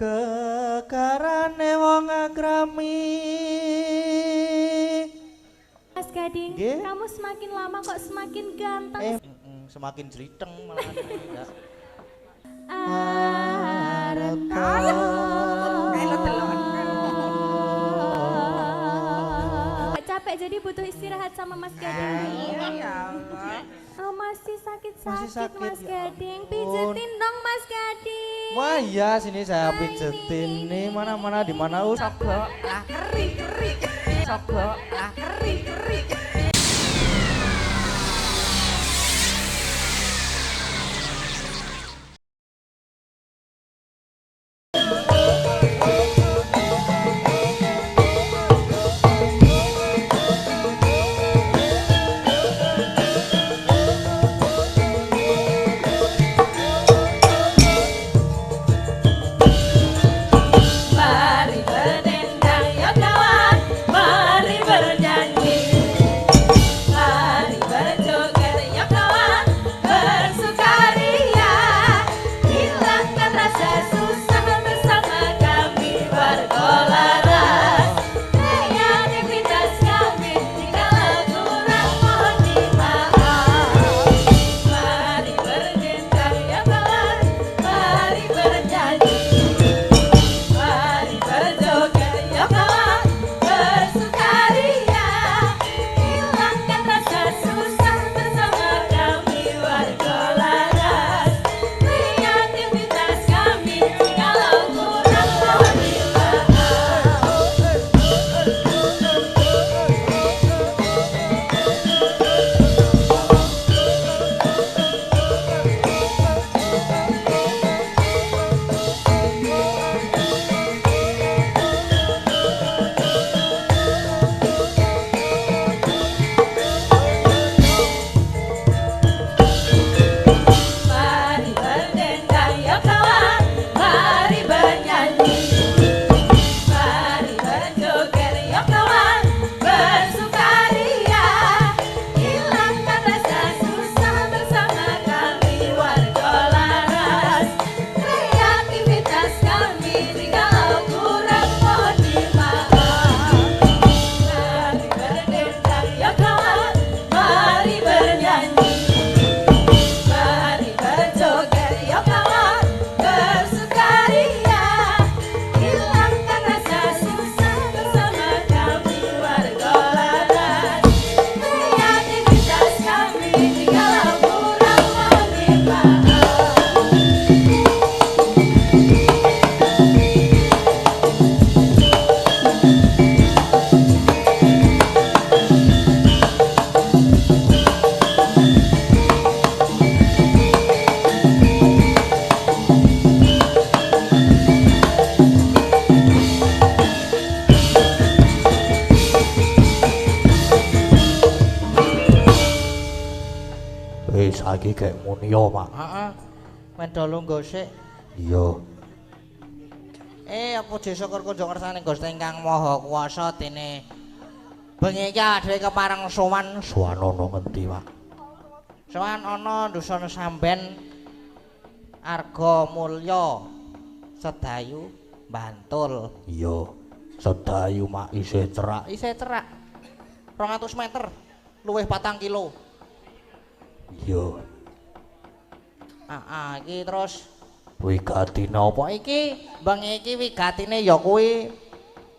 kekarane wong agrami. Mas Gading, Nggih. kamu semakin lama kok semakin ganteng. Semakin jriteng malah enggak. Arep capek jadi butuh istirahat sama Mas Gading. Iya. Oh, masih sakit-sakit sakit, Mas ya Gading. ampun. Pijetin dong Mas Gading. Wah iya sini saya pijetin nih mana di mana Coba lah keri. Coba lah keri. Mari berdendang ya kawan, mari bernyanyi, mari berjoget ya kawan, bersukaria, hilangkan rasa susah bersama kami bergolaran. Kreativitas kami jikalau kurang mohon dimaaf. Mari berdendang ya kawan, mari bernyanyi. Mari berjoget ya kawan, bersukaria, hilangkan rasa susah bersama kami bergolaran. Kreativitas kami jikalau kurang mohon Mari berdendang ya kawan, mari bernyanyi, mari berjoget ya kawan, bersukaria, hilangkan rasa susah bersama kami bergolaran. Kreativitas kami jikalau kurang mohon dimaaf. Mari berdendang ya kawan, mari bernyanyi, mari berjoget ya kawan, bersukaria, hilangkan rasa susah bersama kami bergolaran. Kreativitas kami jikalau kurang mohon dimaaf. saiki kayak munio Pak. Heeh. Medal lungguh sik. Iya. Apa syukur kunjung kersane Gusti ingkang Maha Kuwasa dene bengi iki dhewe kepareng sowan Suwanono ngendi Pak? sowan ana dusun Samben Arga Mulya Sedayu Bantul. Iya. Sedayu Mak isih cerak. Isih cerak 200 meter luwih 4 kilo. Iya. Iki terus Wigatine apa iki bengi iki wigatine ya kuwi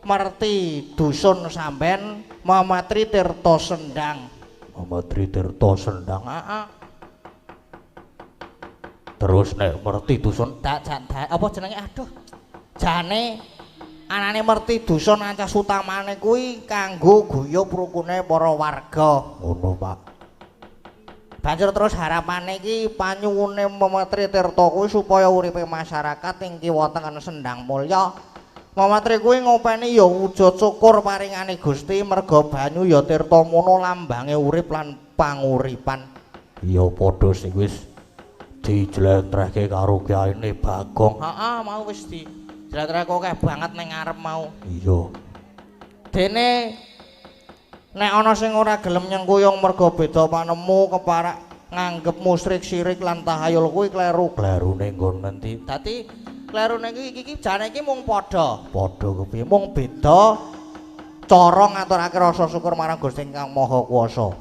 Merti dusun Samben Mamatri Tirta Sendang. Mamatri Tirta Sendang. Heeh. Terus nek Merti dusun Apa jenenge aduh. Jane anane Merti dusun ancas utamane kuwi kanggo guyub rukune para warga. ngono Pak. Banjur terus harapane iki panyuwune Mamatri Tirta kuwi supaya uripe masyarakat ing kiwa tengen Sendang Mulya. Mamatri kuwi ngopeni ya wujud syukur paringane Gusti merga banyu ya tirta mono lambange urip lan panguripan. Iya padha sing wis dijlentrehke karo kyaine Bagong. Heeh, mau wis dijlentrehke akeh banget ning ngarep mau. Iya. Dene nek ana sing ora gelem nyengkuyung merga beda panemu keparak nganggep musyrik syirik lan tahayul kuwi kleru. Klerune nggon ngendi? Dadi klerune iki jane iki mung padha. Padha kepiye? Mung beda cara ngaturake rasa syukur marang Gusti Kang Maha Kuwasa.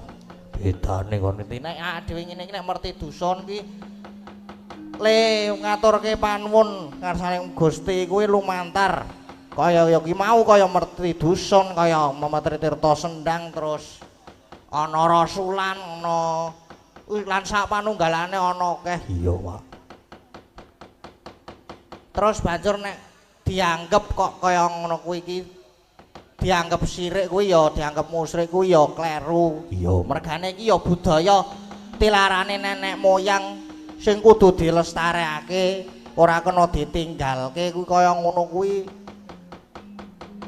Bedane kon iki Nek dhewe ngene iki nek merti dusun iki le ngaturke panuwun ngarsane Gusti kuwi lumantar. Kaya ya ki mau kaya merti dusun kaya Mamatri Tirta Sendang terus ana rasulan ana lan sak panunggalane ana akeh. Iya, Pak. Terus banjur nek dianggep kok kaya ngono kuwi iki dianggep sirik kuwi ya dianggep musyrik kuwi ya kleru. Iya, Mergane iki ya budaya tilarane nenek moyang sing kudu dilestarekake, ora kena ditinggalke kuwi kaya ngono kuwi.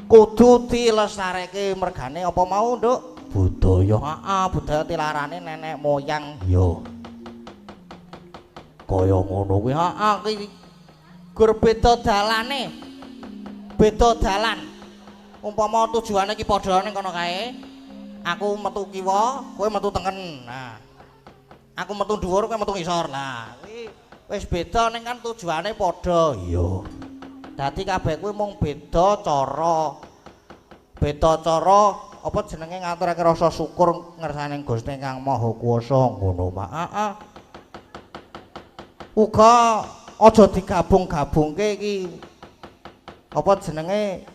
Kudu dilestarekake mergane apa mau, Nduk? budaya. Heeh, budaya tilarane nenek moyang. Iya. Kaya ngono kuwi. Heeh, kuwi gur beda dalane. Beda dalan. Umpama tujuane iki padha ning kono kae. Aku metu kiwa, kowe metu tengen. Nah. Aku metu dhuwur, kowe metu ngisor. Lah, kuwi wis beda ning kan tujuane padha. Iya. Dadi kabeh kuwi mung beda cara. Beda cara apa jenenge ngaturake rasa syukur ngersane Gusti Kang Maha Kuwasa ngono, Mak. Heeh. Uga aja digabung-gabungke iki apa jenenge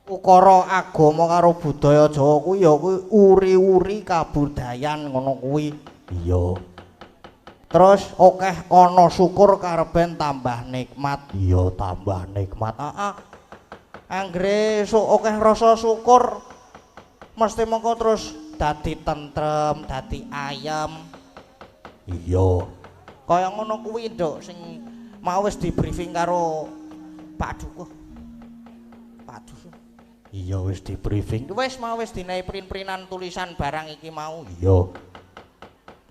ukara agama karo budaya Jawa kuwi ya kuwi uri-uri kabudayan ngono kuwi. Iya. Terus akeh ana syukur karepen tambah nikmat. Iya, tambah nikmat. Heeh. Anggere akeh rasa syukur mesti mengko terus dadi tentrem, dadi ayem. Iya. Kaya ngono kuwi, Nduk, sing mau wis di briefing karo Pak Dukuh. Pak Dukuh. Iya wis di briefing. Wis mau wis dinae print-printan tulisan barang iki mau. Iya.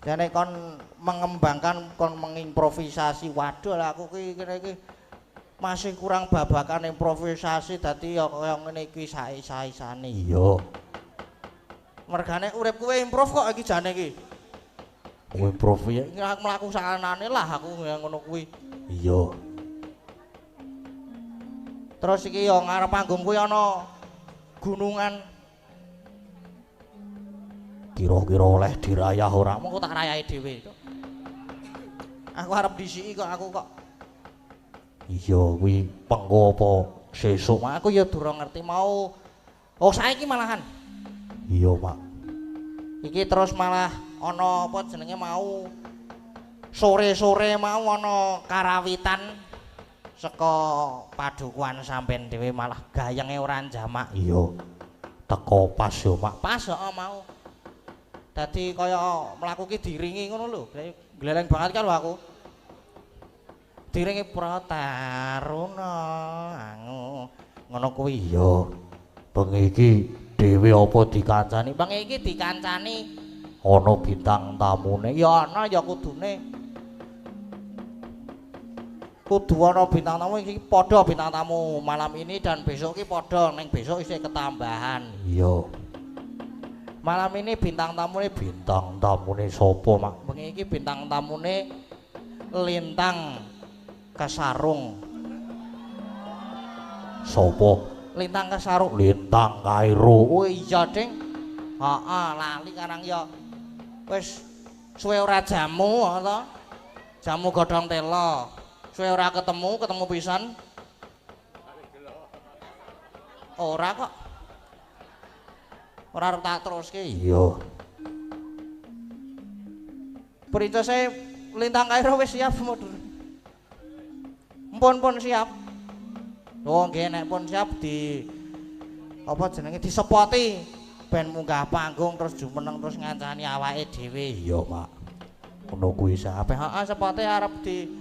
Jane kon mengembangkan kon mengimprovisasi. Waduh lah aku ki kene iki masih kurang babakan improvisasi dadi ya kaya ngene iki sae-saesane. Iya. Mergane urip kowe improv kok iki jane iki. Kowe improv ya. Aku mlaku sakanane lah aku ya ngono kuwi. Iya. Terus iki ya ngarep panggung kuwi ana gunungan. Kira-kira oleh dirayah ora? Mengko tak rayahi dhewe. Aku arep disiki kok aku kok. Iya kuwi pengko apa sesuk? Aku ya durung ngerti mau. Oh saiki malahan. Iya, Pak. Iki terus malah ana apa jenenge mau sore-sore mau ana karawitan saka padukuhan sampean dhewe malah gayenge ora jamak. Iya. Teko pas yo, Mak. Pas heeh mau. Dadi kaya mlaku ki diringi ngono lho. Gleleng banget kan lho aku. Diringi Prataruna angu ngono kuwi. Iya. Bengi iki dhewe apa dikancani? Bengi iki dikancani Ana bintang tamune. ya ana ya kudune. Kudu ana bintang tamu iki padha bintang tamu malam ini dan besok iki padha ning besok isih ketambahan. Iya. Malam ini bintang tamune Bintang tamune sapa, Mak? bengi iki bintang tamune Lintang Kesarung. Sapa? Lintang Kesarung. Lintang Kairo. Oh iya, Ding. Heeh, lali karang ya. Wis suwe ora jamu to. Jamu godhong tela. Suwe ora ketemu pisan. Ora kok. Ora arep tak teruske. Iya. Princese Lintang Kairo wis siap mundur. Pun siap. Oh nggih nek pun siap di apa jenenge disepoti ben munggah panggung terus jumeneng terus ngancani awake dhewe. Iya, Mak. Ngono kuwi Sampai heeh sepote arep di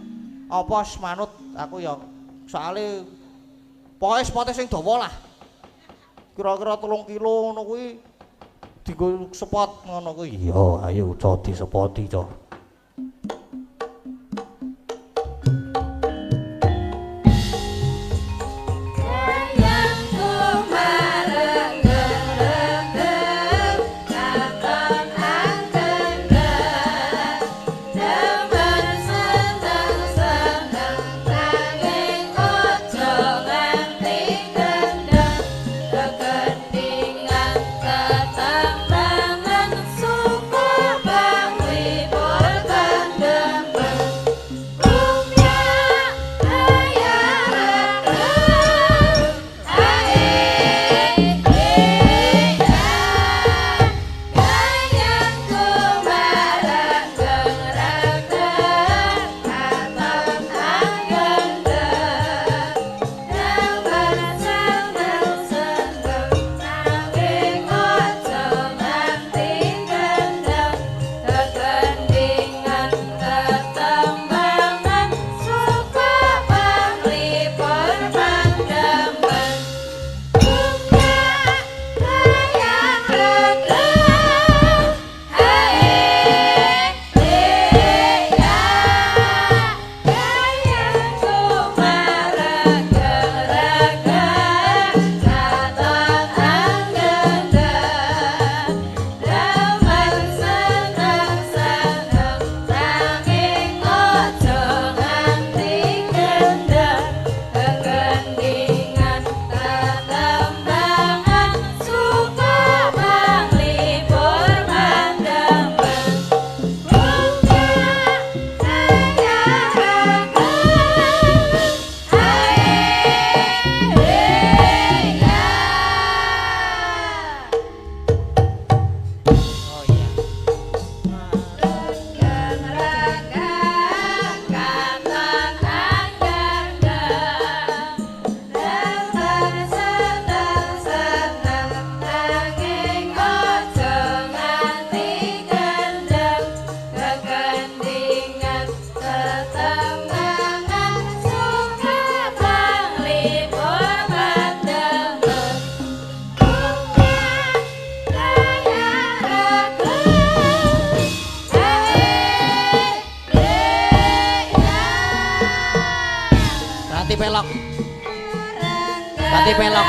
apa manut aku ya soalé pokoke sepote sing dawa lah. Kira-kira 3 kilo ngono kuwi dienggo sepot ngono kuwi. Iya, ayo aja disepoti, Cok. Ganti pelok. Ganti pelok.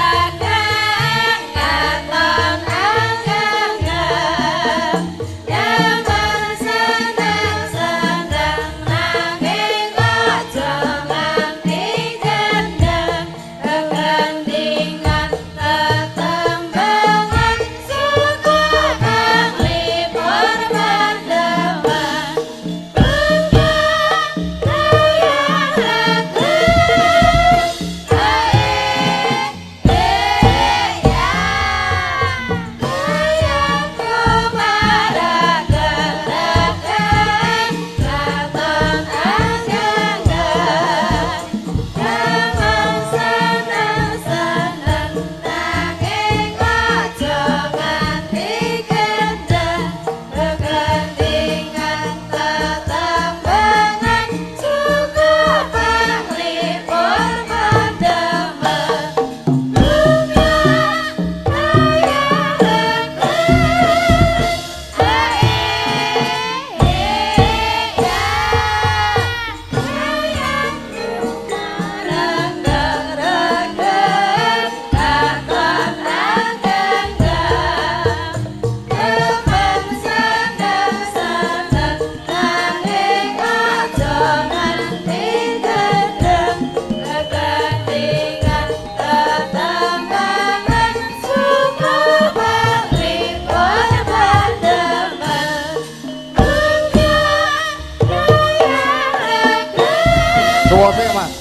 Suwose Mas.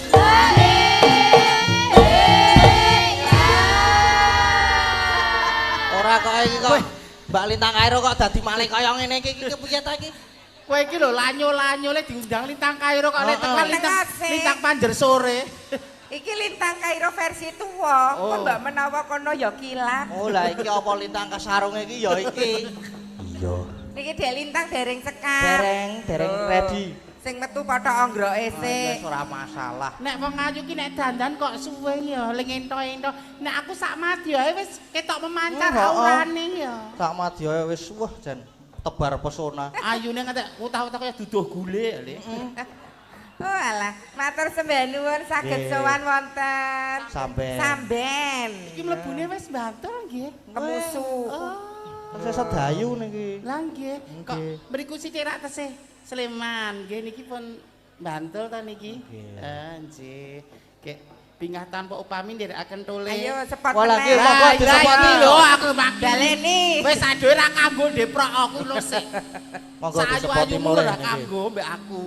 Ora kok iki kok Mbak Lintang Kairo kok dadi malih kaya ngene iki piye ta iki? Kowe iki lho lanyo-lanyole diundang Lintang Kairo kok lek tekan Lintang Panjer sore. Iki Lintang Kairo versi tuwa. Kok mbak menawa kono ya kilat. Oh lah iki apa Lintang Kasarunge iki ya iki. Iya. Niki Dek Lintang dereng sekar. Dereng ready. Sing metu padha anggroke sik. Wis ora masalah. Nek wong ayu ki nek dandan kok suwe ya, ling ento-ento. Nek aku sak madya wis ketok memancar aurane ya. Sak madya wis wah jan tebar pesona. Ayune ngantek utah-utah kaya duduh gule le. Oh alah, matur sembah nuwun saged sowan wonten. Samben. Iki mlebune wis bantul nggih. Kemusu. Oh. Wis sedayu niki. Lah nggih. Kok mriku sithik tesih Sleman. Nggih niki pun Bantul ta niki? Nggih. Nggih. Bingah tanpa upami nderekaken tole. Ayo sepot Wah lagi meneh. monggo disepoti lho aku mak Daleni. wis aduh ra kanggo deprok aku lho sik. Monggo disepoti Sayu-ayumu mulih ra niki. kanggo mbek aku.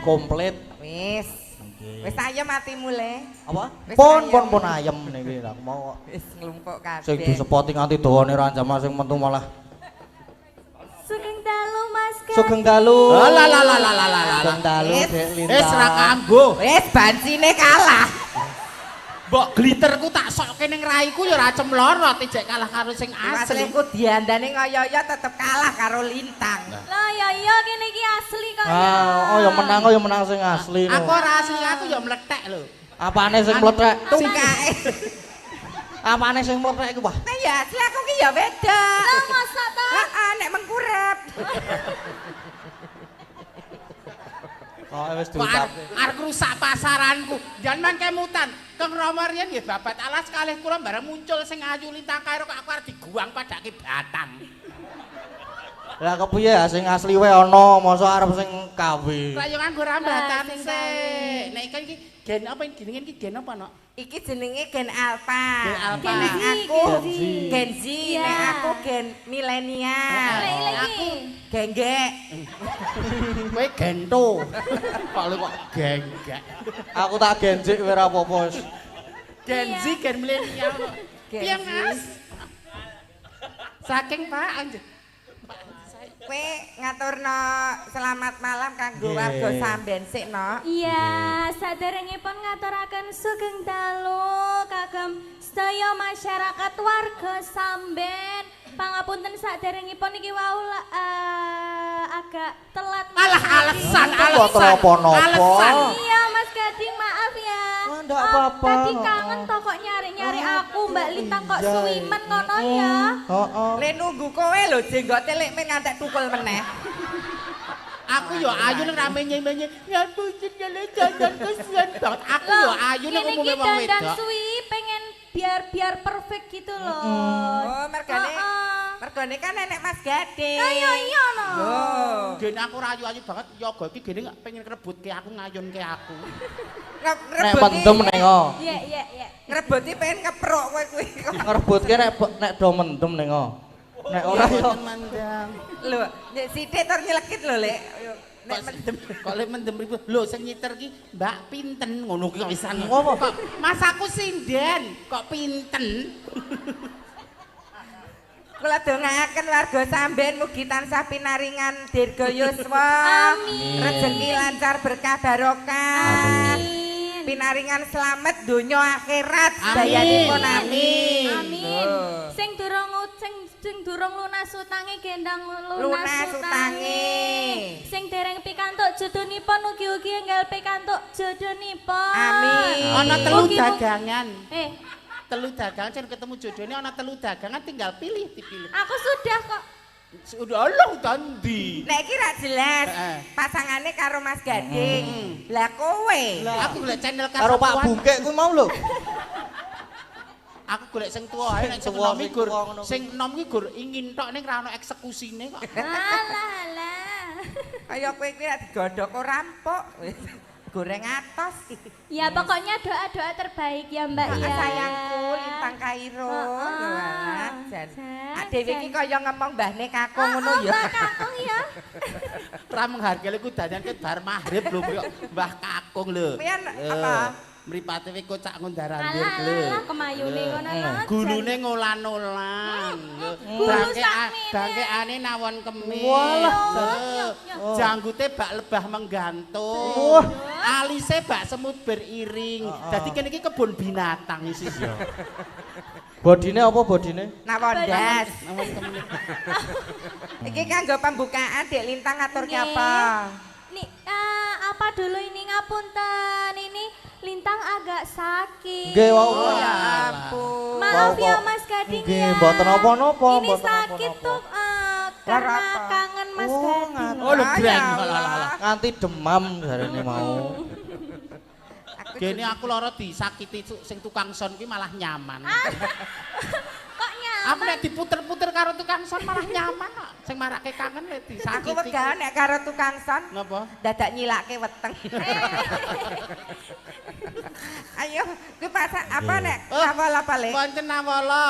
Komplit. Wis. Wis ayem atimu le. Apa? Wis Pun ayem niki aku mau kok. Wis nglumpuk Sing kabeh. disepoti nganti dawane ranjam sing metu malah. Sugeng dalu Mas Gading. Sugeng dalu. Lah. Sugeng dalu Wis. Dek Lintang. Wis ra kanggo. Wis bansine kalah. Mbok glitterku tak sokke ning raiku ya ora cemlorot ijek kalah karo sing asli. Asliku diandane ngoyo-yo tetep kalah karo Lintang. Lah ya iya kene iki asli kok. Oh ya menang sing asli. Aku ora asli aku ya mlethek lho. Apane sing mlethek? Tungkae. Apane sing mlethek iku, Wah? Nah ya asli aku ki ya beda. Lah masa ta? Heeh, nek mengkurep. Oh wis Arep diucapke. rusak pasaranku. Jan mangke mutan. Kang Rama riyen nggih babat alas kalih kula bareng muncul sing ayu Lintang Kairo kok aku arep diguang padake Batam. Lah kepiye ya sing asli wae ana, mosok arep sing KW. Lah yo nganggo rambatan Lah, sing sik. Nek iki gen apa jenenge iki gen apa no? Iki jenenge gen alpha. Gen alpha. Nek aku gen Z, Iya. nek aku gen milenial. Lek Aku genggek. Kowe gento. Kok lu kok genggek. Aku tak genjik kowe ora apa-apa wis. Gen Z, gen milenial. Gen Piye, Z. Mas? Saking Pak anjir. Kowe ngaturno selamat malam kanggo Nggih. warga samben sik no. Iya, saderengipun ngaturaken sugeng dalu kagem sedaya masyarakat warga Samben. Pangapunten saderengipun iki wau agak telat. Alah alasan, Mboten napa-napa. Alasan. Iya, Mas Gading, maaf ya. Oh, ndak apa-apa. Tadi kangen toh kok nyari-nyari aku, Mbak Lintang kok Iya. suwimen ngono ya. Heeh. Le nunggu kowe lho jenggote lek men ngantek tukul meneh. Aku yo ayu nek rame nyenyi. Ngapunten ya jangan kesian banget. Aku yo ayu nek Ini umume iki wong dandan wedok. suwi pengen biar perfect gitu loh. Oh, mergane Heeh. mergane kan nenek Mas Gade. Ayo iya no. Oh. Gene aku ora ayu-ayu banget, yoga iki gene pengen ngrebutke aku, ngayunke aku. Nek Ngrebut pendem ning o. Iya iya iya. Ngrebuti pengen keprok kowe kuwi. Ngrebutke nek do mendem ning o. Nek ora yo mandang. Lho, nek sithik tur nyelekit lho, Lek. Nek mendem Kok lek mendem ribu. Lho sing nyiter ki Mbak pinten ngono ki kok pisan. Ngopo? Kok Mas aku sinden, kok pinten? kula dongaaken warga samben mugi tansah pinaringan dirga yuswa. Amin. Rezeki lancar berkah barokah. Amin. Pinaringan selamat donya akhirat Amin. dayanipun amin. Amin. Sing durung lunas utange gendang lunas Lunas utange. utange. Sing dereng pikantuk jodhonipun ugi-ugi enggal pikantuk jodhonipun. Amin. Ana telu Mugi-mugi- dagangan. Telu Dagangan jan ketemu jodohnya ana telu dagangan tinggal pilih dipilih. aku sudah kok. Sudah Allah tandi. Nek iki ra jelas Heeh. pasangane karo Mas Gading. Lah kowe. Aku golek channel karo Pak kasapuan. Bungkek kuwi mau lho. Aku golek sing tuwa ae nek sing Tuwa, nom iki sing gur tuwa ngono. sing nom iki gur ingin tok ning ra ono eksekusine kok. Alah alah. Kaya kowe kuwi ra digodhog ora rampok. Goreng atos. Ya pokoknya doa-doa terbaik ya Mbak ya. Sayangku Lintang Kairo. Heeh. Jan. Jan, Ak dhewe iki kaya ngomong mbahne kakung ngono ya. Mbak Kakung ya. Ra menghargai ku dandan ke bar maghrib lho kok Mbah Kakung lho. Pian apa? Mripate we kocak ngundarandir lho. Alah kemayune ngono lho. Gulune ngolan-olan. Gulu sakmene. Bangkeane nawon kemis. Walah. Janggute bak lebah menggantung. Wah. Alise bak semut beriring. Dadi kene iki kebun binatang isi. Bodine apa bodine? Nawondas. Nawon kemis. Iki kanggo pembukaan Dek Lintang ngaturke Nggih. apa? Nih, apa dulu ini ngapunten ini Lintang agak sakit. Nggih wau. Oh ya ampun. Maaf Wau, ya wau. Mas Gading Nggih, ya. mboten napa-napa, Ini mboten sakit napa-napa. tuh Lara karena apa? kangen Mas Oh, Gading. ngat- Oh, lho greng. Ah, ya Alah, Allah. Nganti demam jarene mau. Aku Gene aku lara disakiti sing tukang son ki malah nyaman. Kok Aku nyaman? nek diputer-puter karo tukang son malah nyaman kok. Sing marake kangen nek Aku disakiti. wegah nek karo tukang son Napa? dadak nyilake weteng. Ayo, kuwi pasak apa nek Oh. awal apa Le? Wonten Nawala.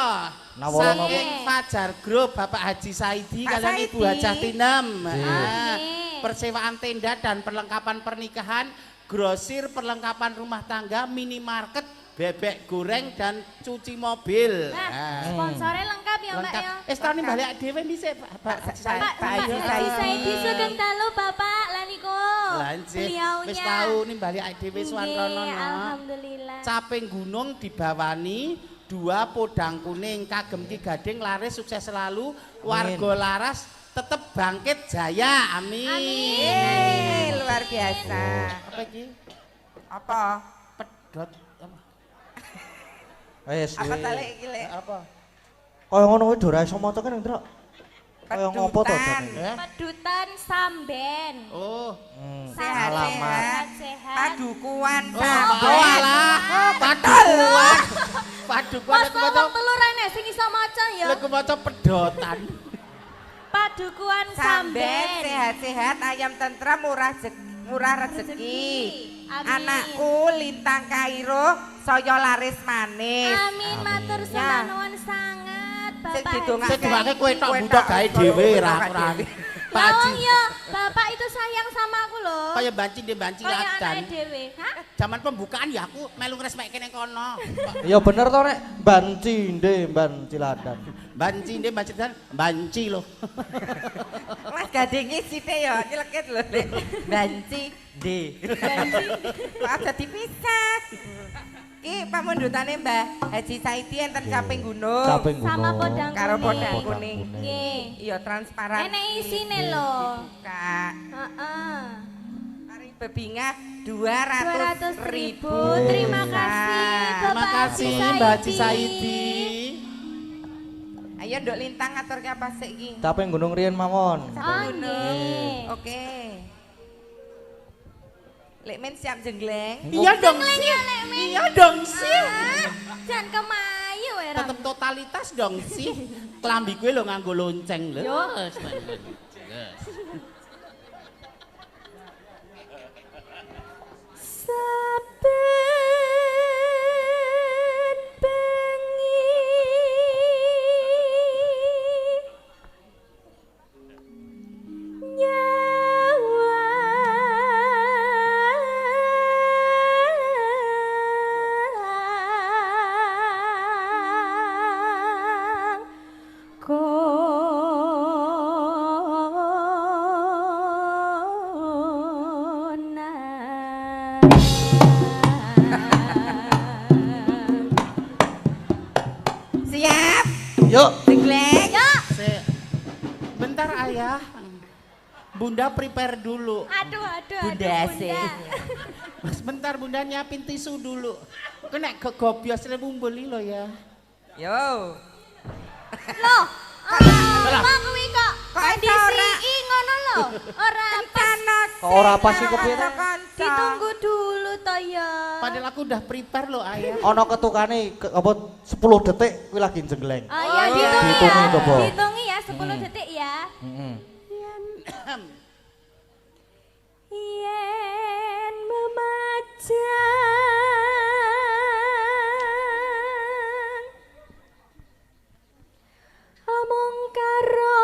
Nawala napa? Saking Fajar Group Bapak Haji Saidi Pak kalian Ibu Saidi. Hajah Tinem. Nggih. Persewaan tenda dan perlengkapan pernikahan, grosir perlengkapan rumah tangga, minimarket, bebek goreng dan cuci mobil. Nah, sponsornya lengkap ya Mbak Lengkap. ya. Tani balik dhewe dhisik Pak Haji Saidi. Pak Haji Saidi sugeng dalu Bapak Laniko. Lanjut. Beliaunya. Wis tahu nimbali dhewe swanrono. Nggih, alhamdulillah. Caping gunung dibawani 2 podang kuning kagem Ki Gading laris sukses selalu warga laras tetep bangkit jaya amin. Luar biasa. Apa iki? Apa? Pedot apa? Wis. Apa tale iki Le? Apa? Kaya ngono kuwi do ra iso maca kan, Ndra. Kaya ngopo to, Pedutan. Dek? Pedutan Samben. Oh. Sehat, Sehat, sehat. sehat. Padukuan Oh, samben. alah. Padukuan. Padukuan Mas aku maca. ngomong telur rene sing iso maca ya. Aku maca pedotan. Padukuan Samben Samben. sehat-sehat, ayam tentram, murah rezeki. Amin. Anakku Lintang Kairo saya laris manis. Amin matur Ya. sembah nuwun sangat Sing Bapak. didongake Sing diwake kowe tok kowe butuh tok, gawe kowe dhewe butuh ra gawe ora. dhewe. Lawang ya, bapak itu sayang sama aku loh. Kaya banci dia banci Kaya ladan. anake dhewe. Hah? Zaman pembukaan ya aku melu ngresmekke ning kono. Ya bener to nek banci ndek ban ciladan. Banci dia banci dan banci loh. Mas gadenge sithik ya nyeleket lho Nek. Banci D. Kok aja dipisah. Ki pamundhutane Mbah Haji Saidi enten caping gunung. Caping gunung. Sama podang Karo kuning. podang kuning. Nggih. Iya transparan. Enek isine lho. Kak. Heeh. Hari bebingah 200.000. 200.000. Terima kasih Terima Bapak kasih Haji Mbak Haji Saidi. Saidi. Ayo nduk lintang ngaturke apa sik iki? Caping gunung riyen mawon. Oh nggih. Oke. Lek men siap jenggleng. Iya dong Jengleng sih. ya, Lek Min. Iya dong sih. Jangan kemayu ya. Ram. Tetep totalitas dong sih. Klambi gue lo nganggo lonceng lho. Yo. Saben bengi nyawang Siap. Yuk. Jenggleng. Bentar ayah. Bunda prepare dulu. Aduh, Bunda sih. Mas bentar bunda nyiapin tisu dulu. Kena kegobios mumbuli lo ya. Yo. Loh, apa kuwi kok Kok kondisi ngono lho. Ora pas. Kok ora pas iki kepiye? Ditunggu dulu to ya. Padahal aku udah prepare lo ayah. Ana ketukane apa 10 detik kuwi lagi jengleng. Oh ya, dihitungi Dihitungi ya. coba. Dihitungi ya 10 detik ya. Heeh. Yen memajang omong karo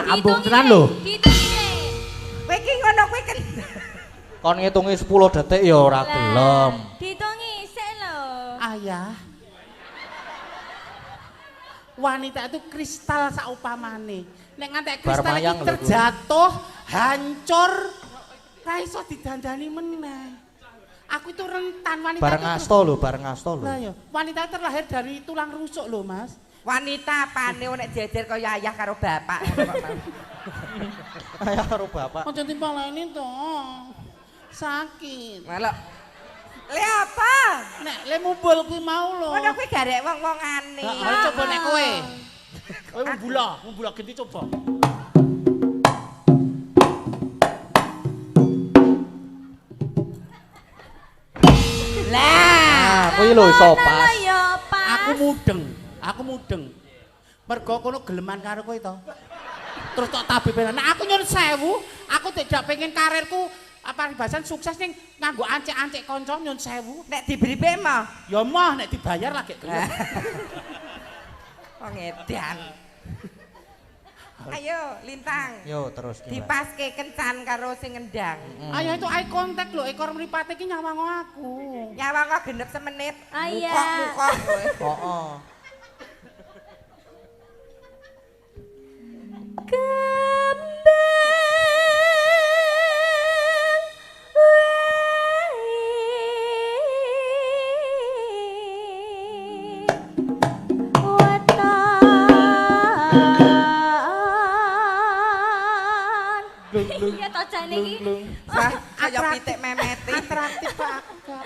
Ambung tenan lho. Kowe iki ngono kowe kan. Kon ngitungi 10 detik ya ora gelem. Dihitungi sik lho. Ayah. Wanita itu kristal saupamane. Nek ngantek kristal Barmayang iki lho, terjatuh, hancur, ra iso didandani meneh. Aku itu rentan wanita. Bareng itu asto lho, bareng asto lho. Lah ya, wanita terlahir dari tulang rusuk lho, Mas. Wanita apane nek jejer kaya ayah karo bapak. Ayah karo bapak. Aja dipaleni to. Sakit. Malah. Le apa? Nek le mumbul kuwi mau lho. Ngono kuwi garek wong-wongane. Heeh, coba nek kowe. Kowe mumbula ganti coba. Lah, kuwi lho iso pas. Ya pas. Aku mudeng. Mergo kono geleman karo kowe to. Terus tok tabiben. Nah aku nyuwun sewu, aku tidak pengen karirku paribasan sukses ning nganggo ancek-ancek kanca nyuwun sewu. nek diberi pema. Ya moh nek dibayar lagi gelem. Wong edan. Ayo, Lintang. Yo terus ki. Mbak. Dipaske kencan karo sing ngendang. Ayo itu eye contact lho, ekor mripate iki nyawang aku. Nyawang kok genep semenit. Ayah. Mukok-mukok. Heeh. Kembang Iya to jane iki. Wah, kaya pitik memeti. Atraktif kok aku kok.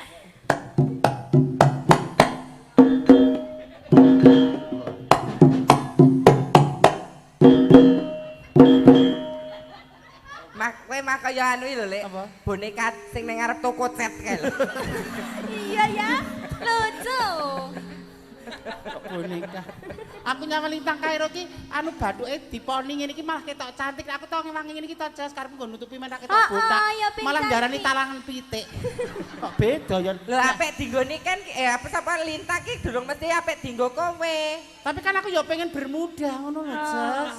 Kowe mah kaya anu lho, Lek. Apa? Boneka sing ning ngarep toko cet kae lho. Iya ya. Lucu. Kok boneka. Aku nyawa lintang Kairo ki anu bathuke diponi ngene iki malah ketok cantik. Aku tau ngewangi ngene iki to jas karep nggo nutupi menak ketok botak. ya ping Malah ndarani cantik. talangan pitik. Kok beda ya. Lho apik dinggone kan apa sapa lintang ki durung mesti apik dinggo kowe. Tapi kan aku ya pengen bermuda ngono lho, Jas.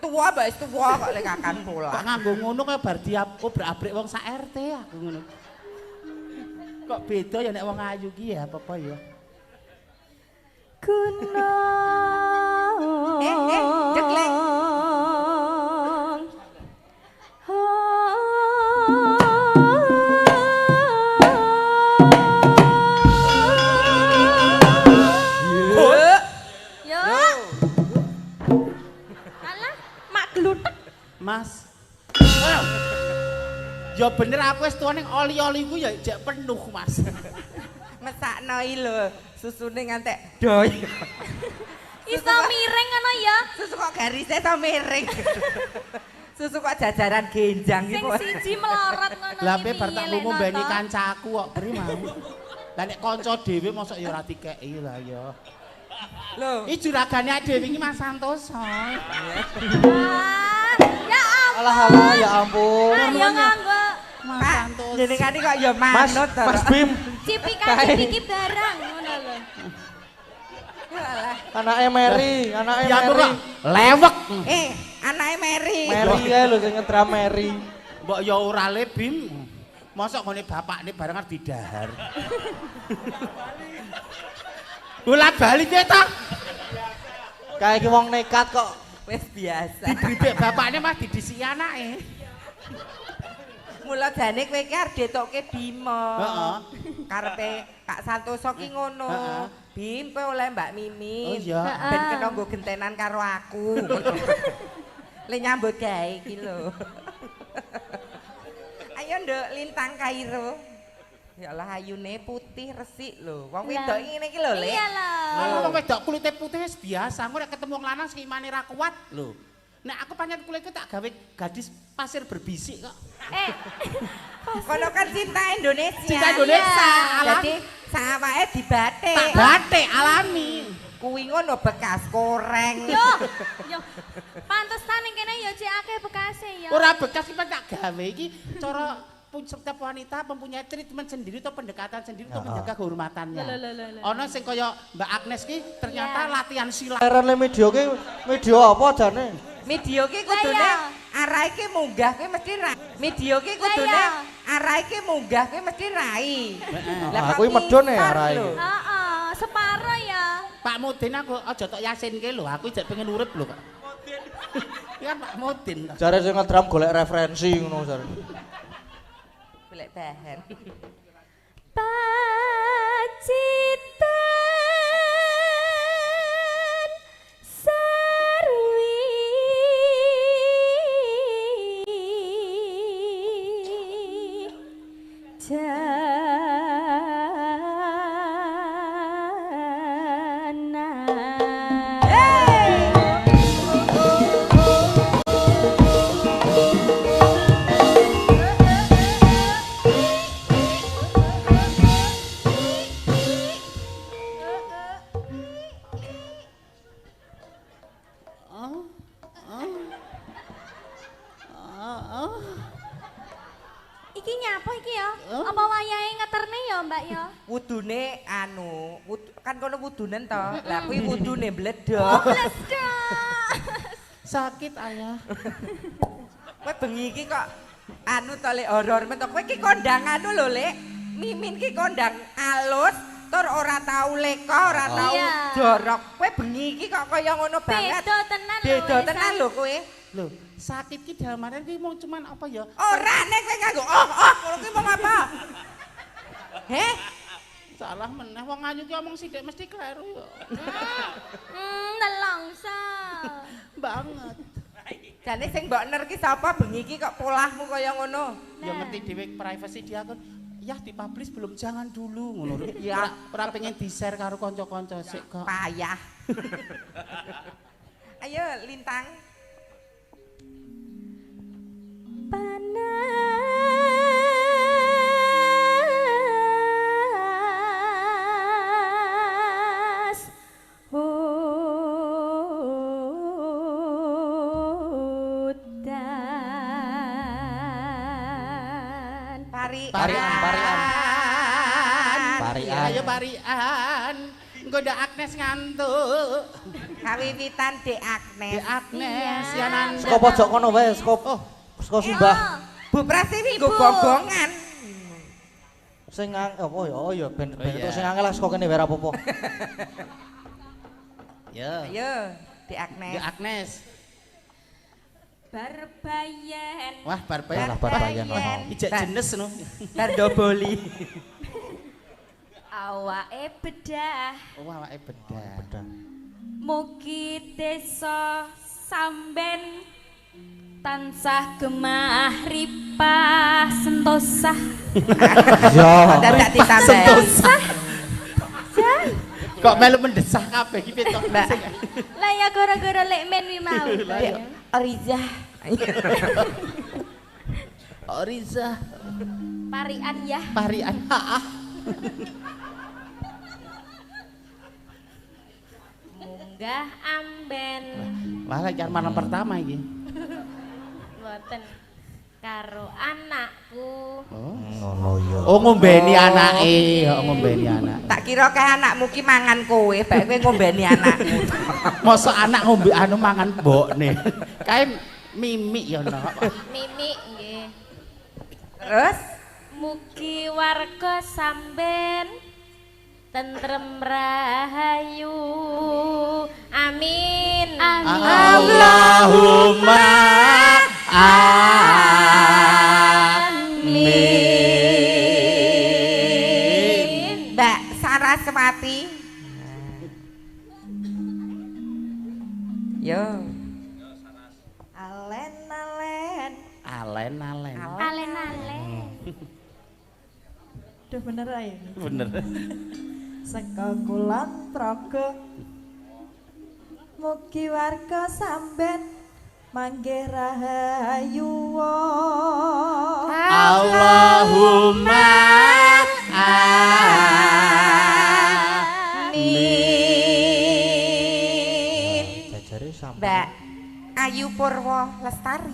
Tua mbak tua kok lek akan Kok pola. nganggo ngono kaya bar diabrik wong sak RT aku ngono. Kok beda ya nek wong ayu ki ya apa ya. Gunung. Jeklek. Yo. Alah, mak glutek. Mas. Ya bener aku wis tuwa ning oli-oli ku ya jek penuh, Mas. Mesakno iki lho, susune ngantek doy. Iso miring ngono ya. Susu kok garise to miring. Susu kok jajaran genjang Sing iki. siji melorot ngono Lah iki pe bar piye, tak Lek, ngombeni Noto? kancaku kok beri mau. Lah nek kanca dhewe mosok ya ora dikeki lah ya. Lho, Iki juragane dhewe iki Mas Santoso. Ah, ya ampun. Alah alah ya ampun. Ayo nganggo Mas Pak, Santoso. jenengan iki kok ya Mas, manut to. Mas Bim, cipiki barang ngono lho. anake Mary, anake Ya aku Mary. kok lewek. Anake Mary. Mary kae lho sing ngedram Mary. Mbok ya ora le Bim. Mosok ngene bapakne barengan didahar. Bola bali piye ta? Kae iki wong nekat kok. Wis biasa. Digribek bapakne mah didisi anake. Mula jane kowe iki arep detokke Bima. Heeh. Karepe Kak Santoso ki ngono. Heeh. Bim kowe oleh Mbak Mimin. Oh iya. Ben kena nggo gentenan karo aku. Le nyambut gawe iki lho. Ayo nduk lintang Kairo. Ya Allah ayune putih resik lho. Wong wedok iki ngene iki lho, Le. Iya lho. Anu wong wedok kulite putih wis biasa, engko nek ketemu wong lanang sing imane ra kuat lho. Nek aku pancen kulitku tak gawe gadis pasir berbisik kok. Kono kan cinta Indonesia. Cinta Indonesia, alam. Jadi sawake dibatik. Tak batik alami. Kuwi ngono bekas koreng. Yo, yo. Pantesan ning kene ya cek akeh bekase ya. Ora bekas iki tak gawe iki cara setiap wanita mempunyai treatment sendiri atau pendekatan sendiri untuk menjaga kehormatannya. Ono sing kaya Mbak Agnes ki ternyata Ya. latihan silat. Lerene media ki media apa jane? Media ki kudune Lah, arah iki munggah kuwi mesti rai. Media ki kudune Lah, arah iki munggah kuwi mesti rai. Lah, kok kuwi medhun ya ngisor arahe. lho. Heeh, separo ya. Pak Mudin aku aja tok yasinke lho, aku jek pengen urip lho kok. Mudin. Kan Pak Mudin. Jare sing ngedram golek referensi ngono jare. Golek bahan. Pacitan sarwi jana. Iki nyapa iki ya? Apa wayahe ngeterne ya, Mbak ya? Wudune anu, kan kono wudunen to. Lah kuwi wudune bledok. Sakit ayah. Kowe bengi iki kok anu to Lek horor men to. Kowe iki kondang anu lho Lek. Mimin ki kondang alus tur ora tau leka, ora tau Iya. jorok. Kowe bengi iki kok kaya ngono banget. Beda tenan lho. Beda wis. tenan lho kowe. Lho, sakit ki dalam artian ki mung cuman apa ya? Ora nek kowe nganggo ngono ki mau apa? Heh? Salah meneh wong ayu ki omong sithik mesti kleru ya. Nelongso. Banget. Jane sing mbok ner ki sapa bengi iki kok polahmu kaya ngono? Ya ngerti dhewe privacy dia kan. Ya dipublish belum jangan dulu ngono. Ya. Ora pengen di-share karo kanca-kanca sik kok. Payah. Ayo Lintang. Panas hutan. Parian. Ayo parian. Engko ndak Agnes ngantuk. Kawiwitan Dek Agnes. Dek Agnes Yananda. Saka pojok kono wae, saka Simbah. Bu Prasiwi nggo gonggongan. Sing apa ya? Oh ya ben iya. itu sing angel lah saka kene wae ora apa-apa. Ya. Ayo Dek Agnes. Dek Agnes. Barbayan. Wah, barbayan. Lah barbayan wae. Ijek jenes no. Tardoboli. Awake bedah. Oh, awake bedah. Bedah. Mugi desa samben tansah gemah ripah sentosah. Ya. Dadak ditambahi. Kok melu mendesah kabeh iki piye to? Lah ya gara-gara lek men wi mau. Riza. Oriza, Parian ya. parian. Haah. Munggah amben. Wah, lagi malam pertama iki. Mboten karo anakku. Ngono ya. Oh, ngombeni anake, ngombeni anak. Tak kira kae anakmu ki mangan kowe, bae kowe ngombeni anakmu. Mosok anak ngombe anu mangan mbokne. Kae mimik ya no. Mimi nggih. Terus Mugi warga samben tentrem rahayu. Amin. Amin. Allahumma amin. Mbak Saraswati. Yo. Alen-alen. Alen-alen. Alen-alen. Udah bener aja. Bener. Seka kulon praga mugi warga samben manggih rahayu. Allahumma Amin. Jajare sampe. Mbak Ayu Purwo Lestari.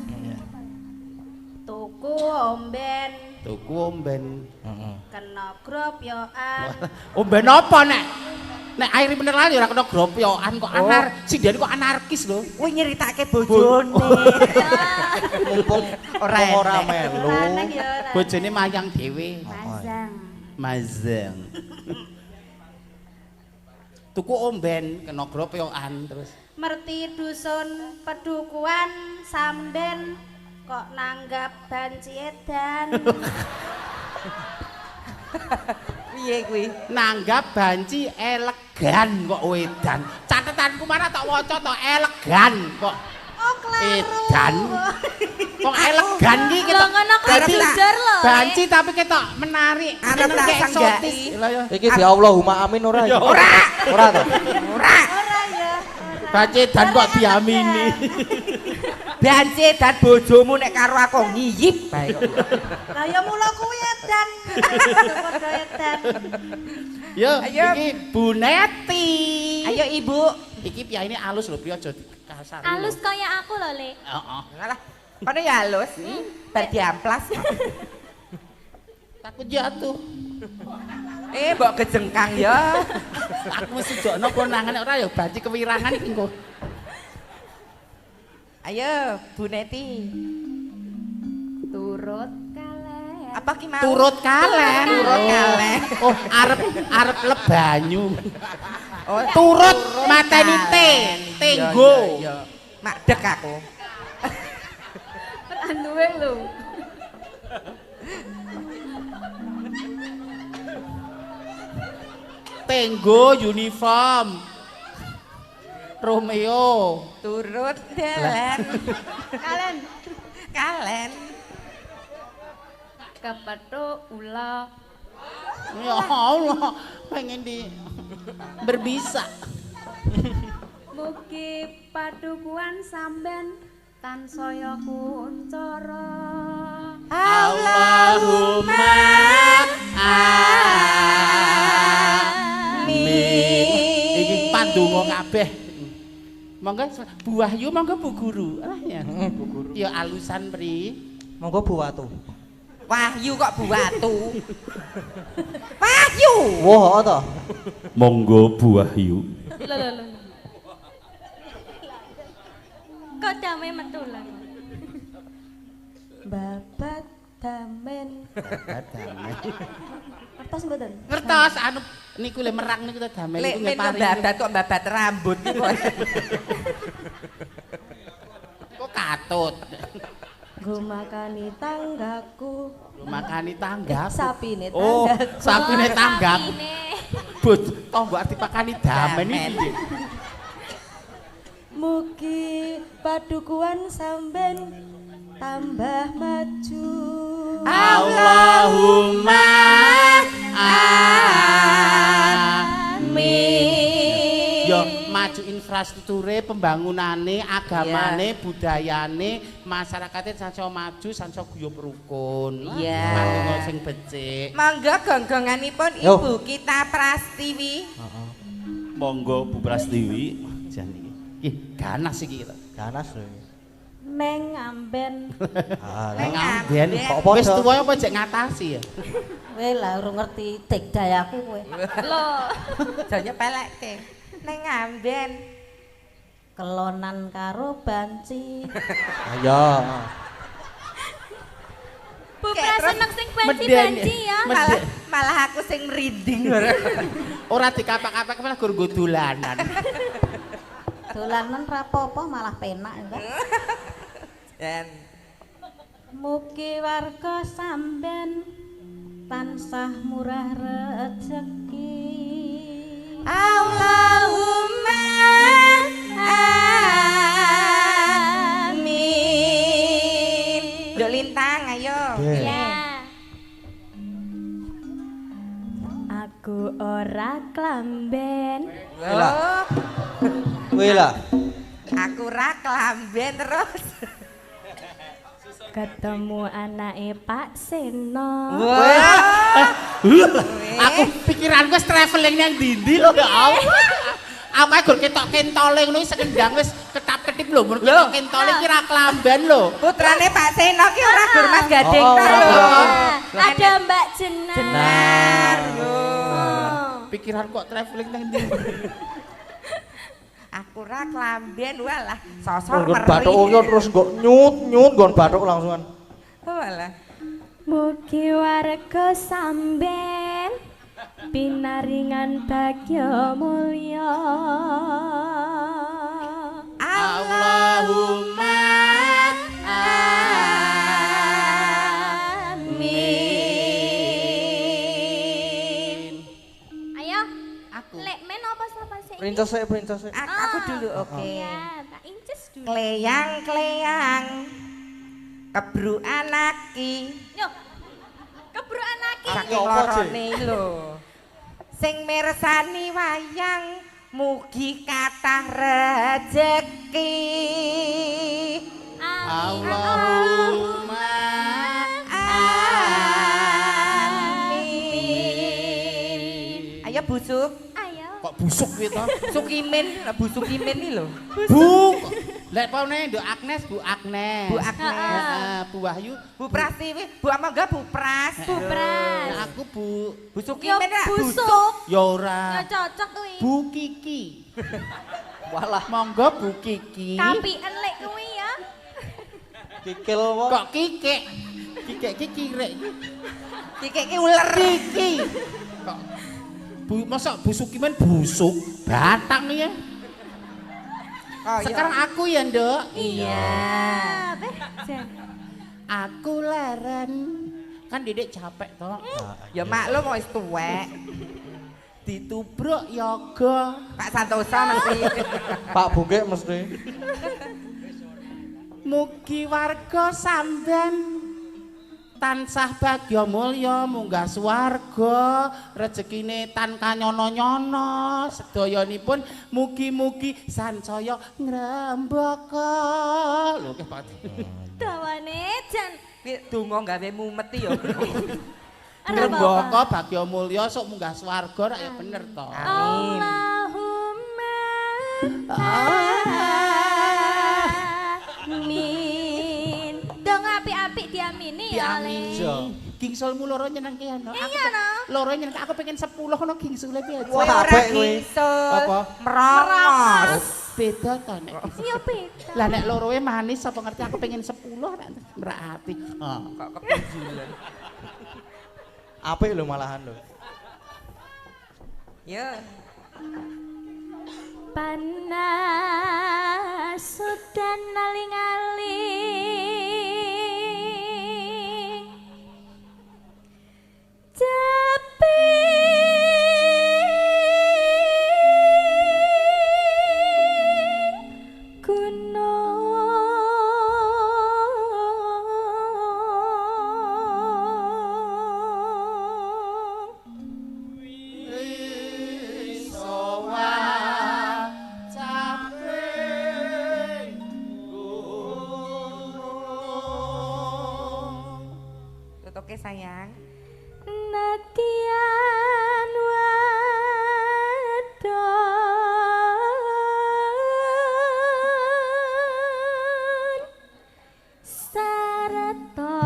Tuku omben Tuku omben. Heeh. kena gropyokan. Omben apa nek? Nek air mineral ya ora kena gropyokan kok sindene kok anarkis lho. Kuwi nyeritake bojone. Mumpung ora melu. Lanang ya ora. Bojone mayang dhewe. Mazang. Mazang. Tuku omben kena gropyokan terus. Merti dusun pedukuhan samben kok nanggap banci edan. Piye kuwi? Nanggap banci elegan kok wedan. Catetanku mana tak waca to elegan kok. Oh kleru. Edan. Kok elegan iki Lho ketok. ngono kok Dadi jujur lho. banci tapi ketok menarik. Arep Seneng tak kayak sanggaki. eksotis. Lho ya. Iki di Allahumma amin ora ya? Ora. Ora to? Ora. Ora ya. Banci edan kok diamini. Banci dan bojomu nek karo aku ngiyip bae kok. Lah ya mula kuwi edan. Padha edan. Yo, Ayo. iki Bu Neti. Ayo Ibu. Iki piyaine alus lho, piye aja kasar. Alus kaya aku lho, Le. Heeh. Ngalah. Kono ya halus. Bar diamplas. Takut jatuh. Mbok kejengkang ya. Aku wis sejokno konangan ora ya banci kewirangan iki engko. Ayo Bu Neti. Turut kaleh. Apa ki mau? Turut kaleh. Turut kaleh. Oh, arep leb banyu. Oh, Turut mateni tenggo. Iya. Madeg aku. Anuwe lho. Tenggo uniform. Romeo. Turut dalan. Kalen. Kalen. Kepethuk ula. Ya Allah, pengen berbisa. Mugi padukuhan sampean tansaya kuncara. Allahumma amin. Iki pandonga kabeh. Monggo Bu Wahyu, monggo Bu Guru. Ah ya. Bu Guru. Ya alusan pri. Monggo Bu Watu. Wahyu kok Bu Watu. Wahyu. Woh to. Monggo Bu Wahyu. Lho. Kok dame metu lah. Babat damen. Kertas mboten? Ngertos anu niku le merang niku to damel Lek niku men ngepari. babat kok babat rambut iki kok. Kok katut. Nggo makani tanggaku. Makani tangga. Sapine Oh, tanggaku. sapine tangga. Sapine. Bud, tonggo arti pakani damen iki. Mugi padukuhan sampean tambah maju. Allahumma amin. Yo maju infrastrukture, pembangunane, agamane, budayane, masyarakate sanso maju, sanso guyub rukun. Iya. Manungsa sing becik. Monggo gonggonganipun Yo. Ibu kita Prastiwi. Monggo Bu Prastiwi. Jan iki. Ih, ganas iki lho. Ganas lho. Neng amben. Nek Ngamben. ngamben Kok padha? wis tuwa apa jek ngatasi ya? Kowe lah urung ngerti digdayaku kowe. Lho. Jane pelekke. Neng ngamben. Kelonan karo banci. Ayo. Bu Kayak Pras terus seneng sing meden. banci-banci ya. Malah aku sing merinding. Ora dikapak-kapak malah gur nggo dolanan. Dolanan rapopo malah penak enggak. Dan Mugi warga sampean tansah murah rezeki. Allahumma amin. Dok Lintang ayo. Ya. Aku ora klamben. Oh, Kowe lah. aku ra klamben terus. Ketemu anake Pak Seno. Wah. Aku pikiran wis traveling nang ndi lho ya Allah. Aku ae gur ketok kentole ngono wis sekendang wis ketap-ketip lho mun ketok kentole iki ra klamben lho. Putrane Pak Seno ki ora Gur Mas Gading Oh, ta oh, lho. oh. Ada Mbak Jenar. Benar. Pikiran kok traveling nang ndi. Aku ra klamben walah sosor Nggon meri. bathuk yo terus nggo nyut nggon bathuk langsungan. Walah. Mugi warga sampean pinaringan bagya mulya. Allahumma amin. Ayo. Aku. Lek men apa sapa sih? Princess sik. Aku dulu oke. Ya, tak inces dulu. Kleyang-kleyang kebru anaki Yo. Kebru anaki. saking Apa, lorone lho. Sing mirsani wayang mugi kathah rejeki. Allahumma Amin. Ayo busuk. Ayo. kok busuk kuwi to. Sukimin, Bu Sukimin iki lho. Bu. Lek pone Nduk Agnes, Bu Agnes. Bu Agnes. Heeh, Bu Wahyu. Bu Prastiwi, Bu Amangga Bu Pras. Bu Pras. Nah, aku Bu Bu Yo Sukimin ra busuk. busuk. ya ora. Ya cocok kuwi. Bu Kiki. Walah Monggo Bu Kiki. Tapi enlek kuwi ya. kikil wae. Kok kikik? Kikik kiki rek. Kiki ki uler. Kiki. Kok Bu masa Bu Sukiman busuk batang ya. Oh, Sekarang aku ya, Nduk. Iya. Beh, Jan. Aku leren. Kan Dedek capek toh. ya maklum wis tuwek. ditubruk yoga. Pak Santoso mesti. Pak Bukik mesti. Mugi warga sampean tansah bagya mulya munggah swarga, rezekine tan kanyono-nyono, sedayanipun mugi-mugi sansaya ngrembaka. Lho nggih Pak. Dawane jan Donga gawe mumet ya. Ngrembaka bagya mulya sok munggah swarga rak ya bener to. Allahumma amin. Dong apik-apik diamini ya Le. Gingsulmu loro nyenengke ana. Iya no. Loro nyenengke aku pengen 10 ngono gingsule piye. Kowe Wah, ora apik kowe. gisul. Apa? Merongos. Beda to nek. Iya beda. Lah nek loroe manis apa ngerti aku pengen 10 merak ati. Heeh. Kok kepijulan. Apik lho malahan lho. Ya. Panas sudan aling-aling Japi Tutuke sayang. Nadian wadon sarata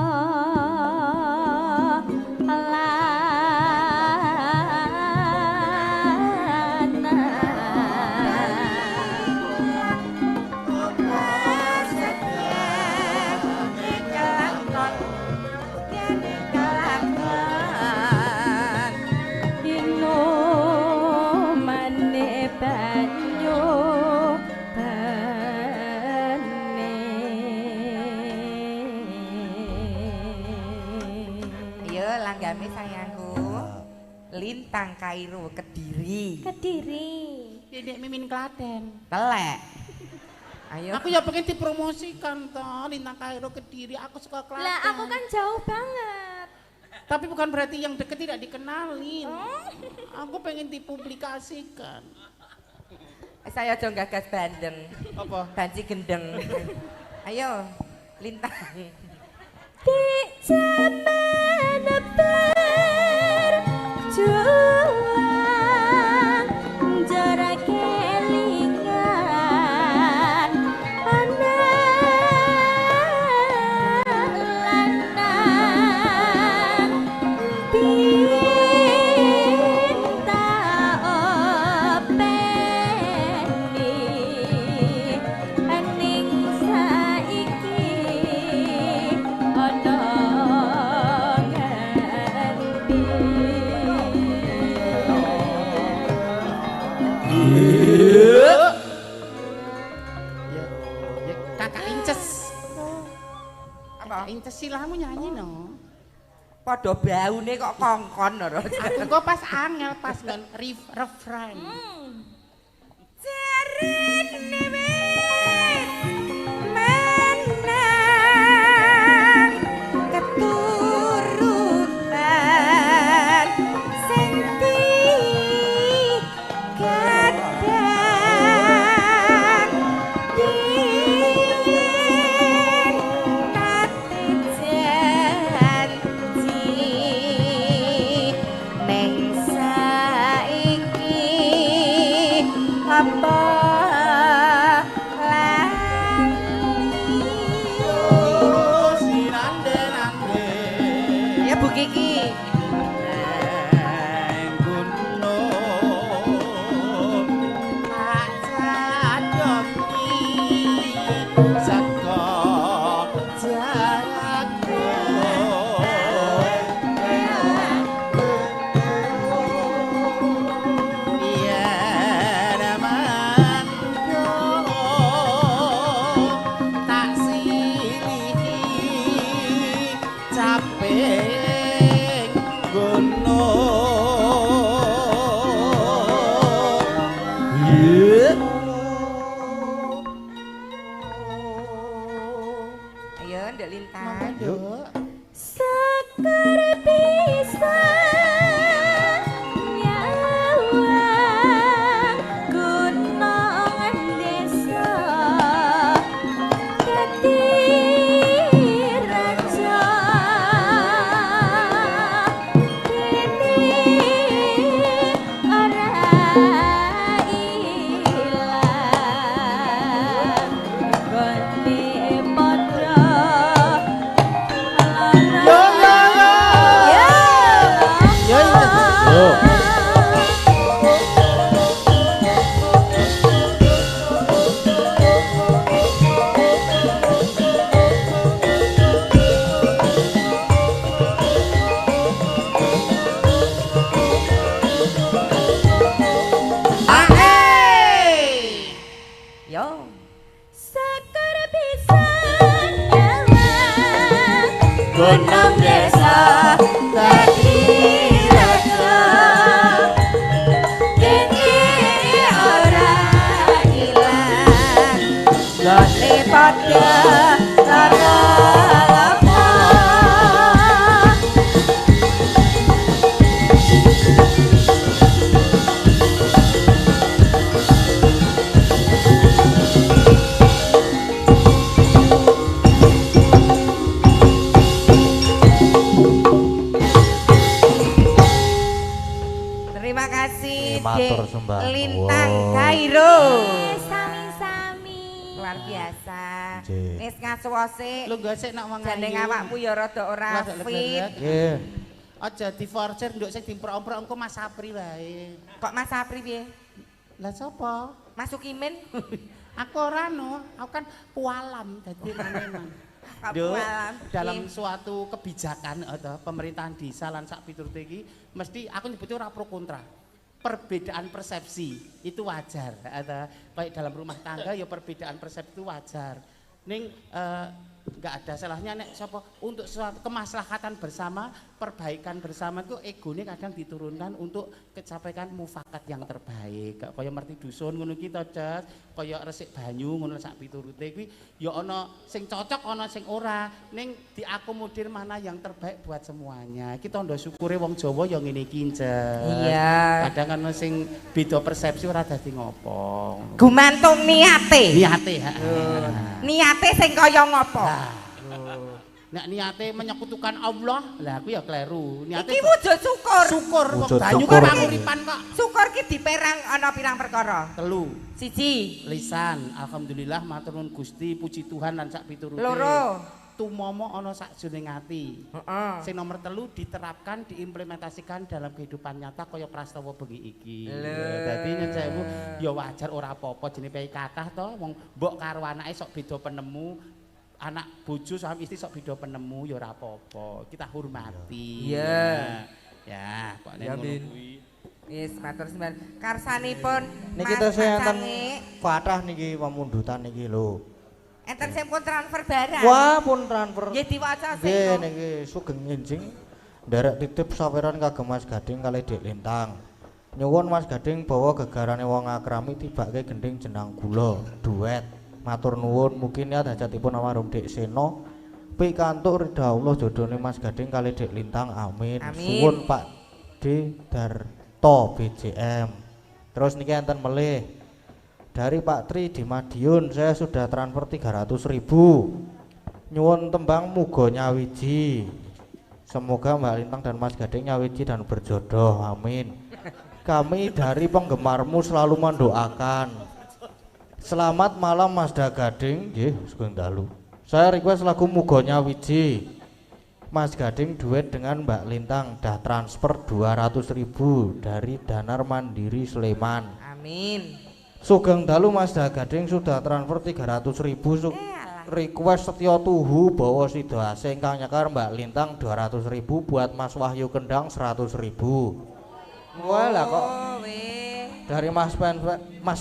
Langgame sayangku. Lintang Kairo Kediri. Kediri. Dedek Mimin Klaten. Telek. Ayo. Aku ya pengen dipromosikan toh Lintang Kairo Kediri. Aku suka Klaten. Lah aku kan jauh banget. Tapi bukan berarti yang deket tidak dikenalin. Aku pengen dipublikasikan. Saya aja gagas bandeng. Apa? Banci gendeng. Ayo, Lintang. Di zaman berjuang jarak kelingan anak lanang pinta openi aning saiki ana Ya, Kakak Inces. Apa? Inces silahmu nyanyi no. Padha baune kok kongkon lho. Aku kok pas angel pas ngon refrain. Jarene wis menang keturunan sing kadang diyen nate janji neng saiki apa ya Bu Kiki Capek gunung Iya, Nduk Lintang. Monggo, Nduk. Sekar bisa nyawang gunung desa dadi raja kene ora ilang gone padha Yo. Sekar bisa nyawang gunung desa dadi raja kene ora ilang gone padha lara lapa. Terima kasih Matur Dek sembah Lintang nuwun. Kairo. Sami-sami. Luar biasa. Nggih. Wis ngasuwose Lu gosek nak wong jane awakmu ya rada ora Rada fit. leget-leget. Nggih. Aja diforcer nduk sing dimpro-empro engko Mas Sapri wae. Kok Mas Sapri piye? Lah sapa? Mas Sukimin? Aku ora no, aku kan pualam dadi memang. Kok Nduk, pualam? dalam Nggih. suatu kebijakan atau pemerintahan desa lan sak piturute iki mesti aku nyebutnya ora pro kontra. Perbedaan persepsi itu wajar. Atau baik dalam rumah tangga ya perbedaan persepsi itu wajar. Ning nggak ada salahnya nek sapa untuk suatu kemaslahatan bersama, perbaikan bersama itu egone kadang diturunkan untuk kecapaian mufakat yang terbaik. Kaya merti dusun ngono ki to, Ces. Kaya resik banyu ngono sak piturute kuwi ya ana sing cocok ana sing ora. Ning diakomodir mana yang terbaik buat semuanya. Iki tandha syukure wong Jawa ya ngene iki, Ces. Iya. Kadang ana sing beda persepsi ora dadi ngopo. Gumantung niate. Niate, Niate sing kaya ngopo? Nek niate menyekutukan Allah, lah aku ya kleru. Niate Iki wujud syukur. syukur wong Wujud banyu syukur. kan panguripan kok. Syukur ki diperang ana pirang perkara. 3. Siji, Lisan, alhamdulillah matur nuwun Gusti, puji Tuhan lan sak piturute. loro. Tumomo ana sakjroning ati. Heeh. Sing nomor 3 diterapkan, diimplementasikan dalam kehidupan nyata kaya prastawa bengi iki. Lho. Dadi nyun sewu ya wajar ora apa-apa jenenge pei kathah to wong mbok karo anake sok beda penemu. Anak bojo sama istri sok beda penemu ya ora apa-apa. Kita hormati. Iya. Ya, kok nek Ya, ngono Din. kuwi. Wis matur sembahan. Karsanipun Niki Mas tesih enten Macane, kathah niki pemundutan niki lho. enten sing pun transfer barang. Wah, pun transfer. Nggih diwaca sing. Nggih niki sugeng nginjing nderek titip saweran kagem Mas Gading kali Dek Lintang. Nyuwun Mas Gading bawa gegarane wong akrami tibake gending jenang gula duet. Matur nuwun mugi niat hajatipun almarhum Dek Seno pikantuk ridha Allah jodone Mas Gading kali Dek Lintang amin. Amin. Suwun Pak D Darto BJM. Terus niki enten melih dari Pak Tri di Madiun saya sudah transfer 300.000. Nyuwun tembang muga nyawiji. Semoga Mbak Lintang dan Mas Gading nyawiji dan berjodoh. Amin. Kami dari penggemarmu selalu mendoakan. Selamat malam Mas Gading. Nggih, sugeng dalu. Saya request lagu muga nyawiji. Mas Gading duet dengan Mbak Lintang dah transfer 200.000 dari Danar Mandiri Sleman. Amin. Sugeng dalu Mas Gading sudah transfer 300.000 alah. request Setyo Tuhu bawa Sidahase ingkang nyekar Mbak Lintang 200.000 buat Mas Wahyu Kendang 100.000. Walah kok Oh, weh. dari Mas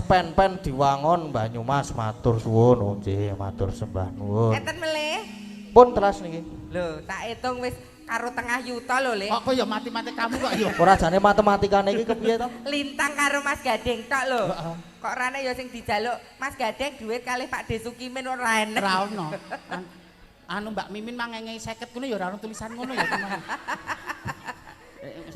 Pen Diwangon Banyumas matur suwun. Oh nggih matur sembah nuwun. Enten melih. Pun telas niki. Lho, tak hitung wis karo tengah yuta lho, Le. Kok ya mati-mati kamu kok ya. Ora jane matematikane iki kepiye to? Lintang karo Mas Gading tok lho. Heeh. Kok rane ya sing dijaluk Mas Gading duit kalih Pak De Sukimin ora enek. Ora ono. Anu Mbak Mimin mangenge 50 ngono ya ora ono tulisan ngono ya teman.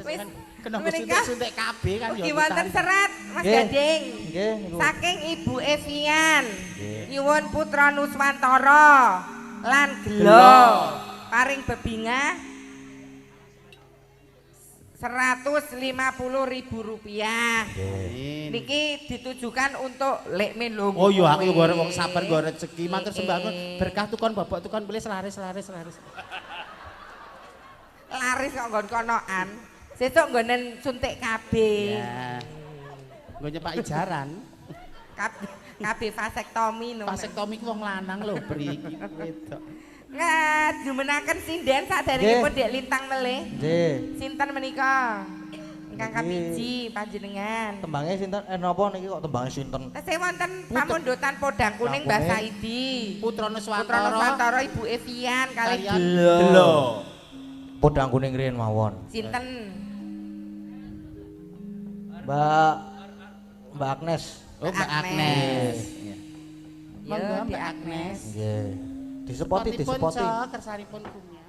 Wis Kena menika suntik kabeh kan ya. Mugi wonten serat Mas Nggih. Gading. Nggih niku. Saking Ibu Evian. Nggih. Nyuwun putra Nuswantara lan gelo paring bebingah Rp150.000. Niki ditujukan untuk Lek Min lho. Oh iya aku goreng wong sabar go rezeki matur sembah berkah tukon babak tukon pilih selaris. Laris kok nggon konoan. Sesuk nggonen suntik kabeh. Ya. Nggo nyepak ijaran. Kabeh vasektomi no. Vasektomi ku wong lanang lho mriki wedok. Nah, jumenaken sinden saderengipun Dek Lintang melih. Nggih. Sinten menika? Ingkang Niki. kapiji panjenengan. Tembangnya sinten napa niki kok tembangnya sinten? Tesih wonten pamundutan podang kuning Mbah Saidi. Putra Putra Nuswantara Nuswantara Ibu Evian kali kalian Gelo. Podang kuning riyen mawon. Sinten? Mbak Agnes. Oh Mbak Agnes. Iya. Yo, Monggo Dek Mbak Agnes. Nggih. Disepoti. Cok, kersanipun kumya.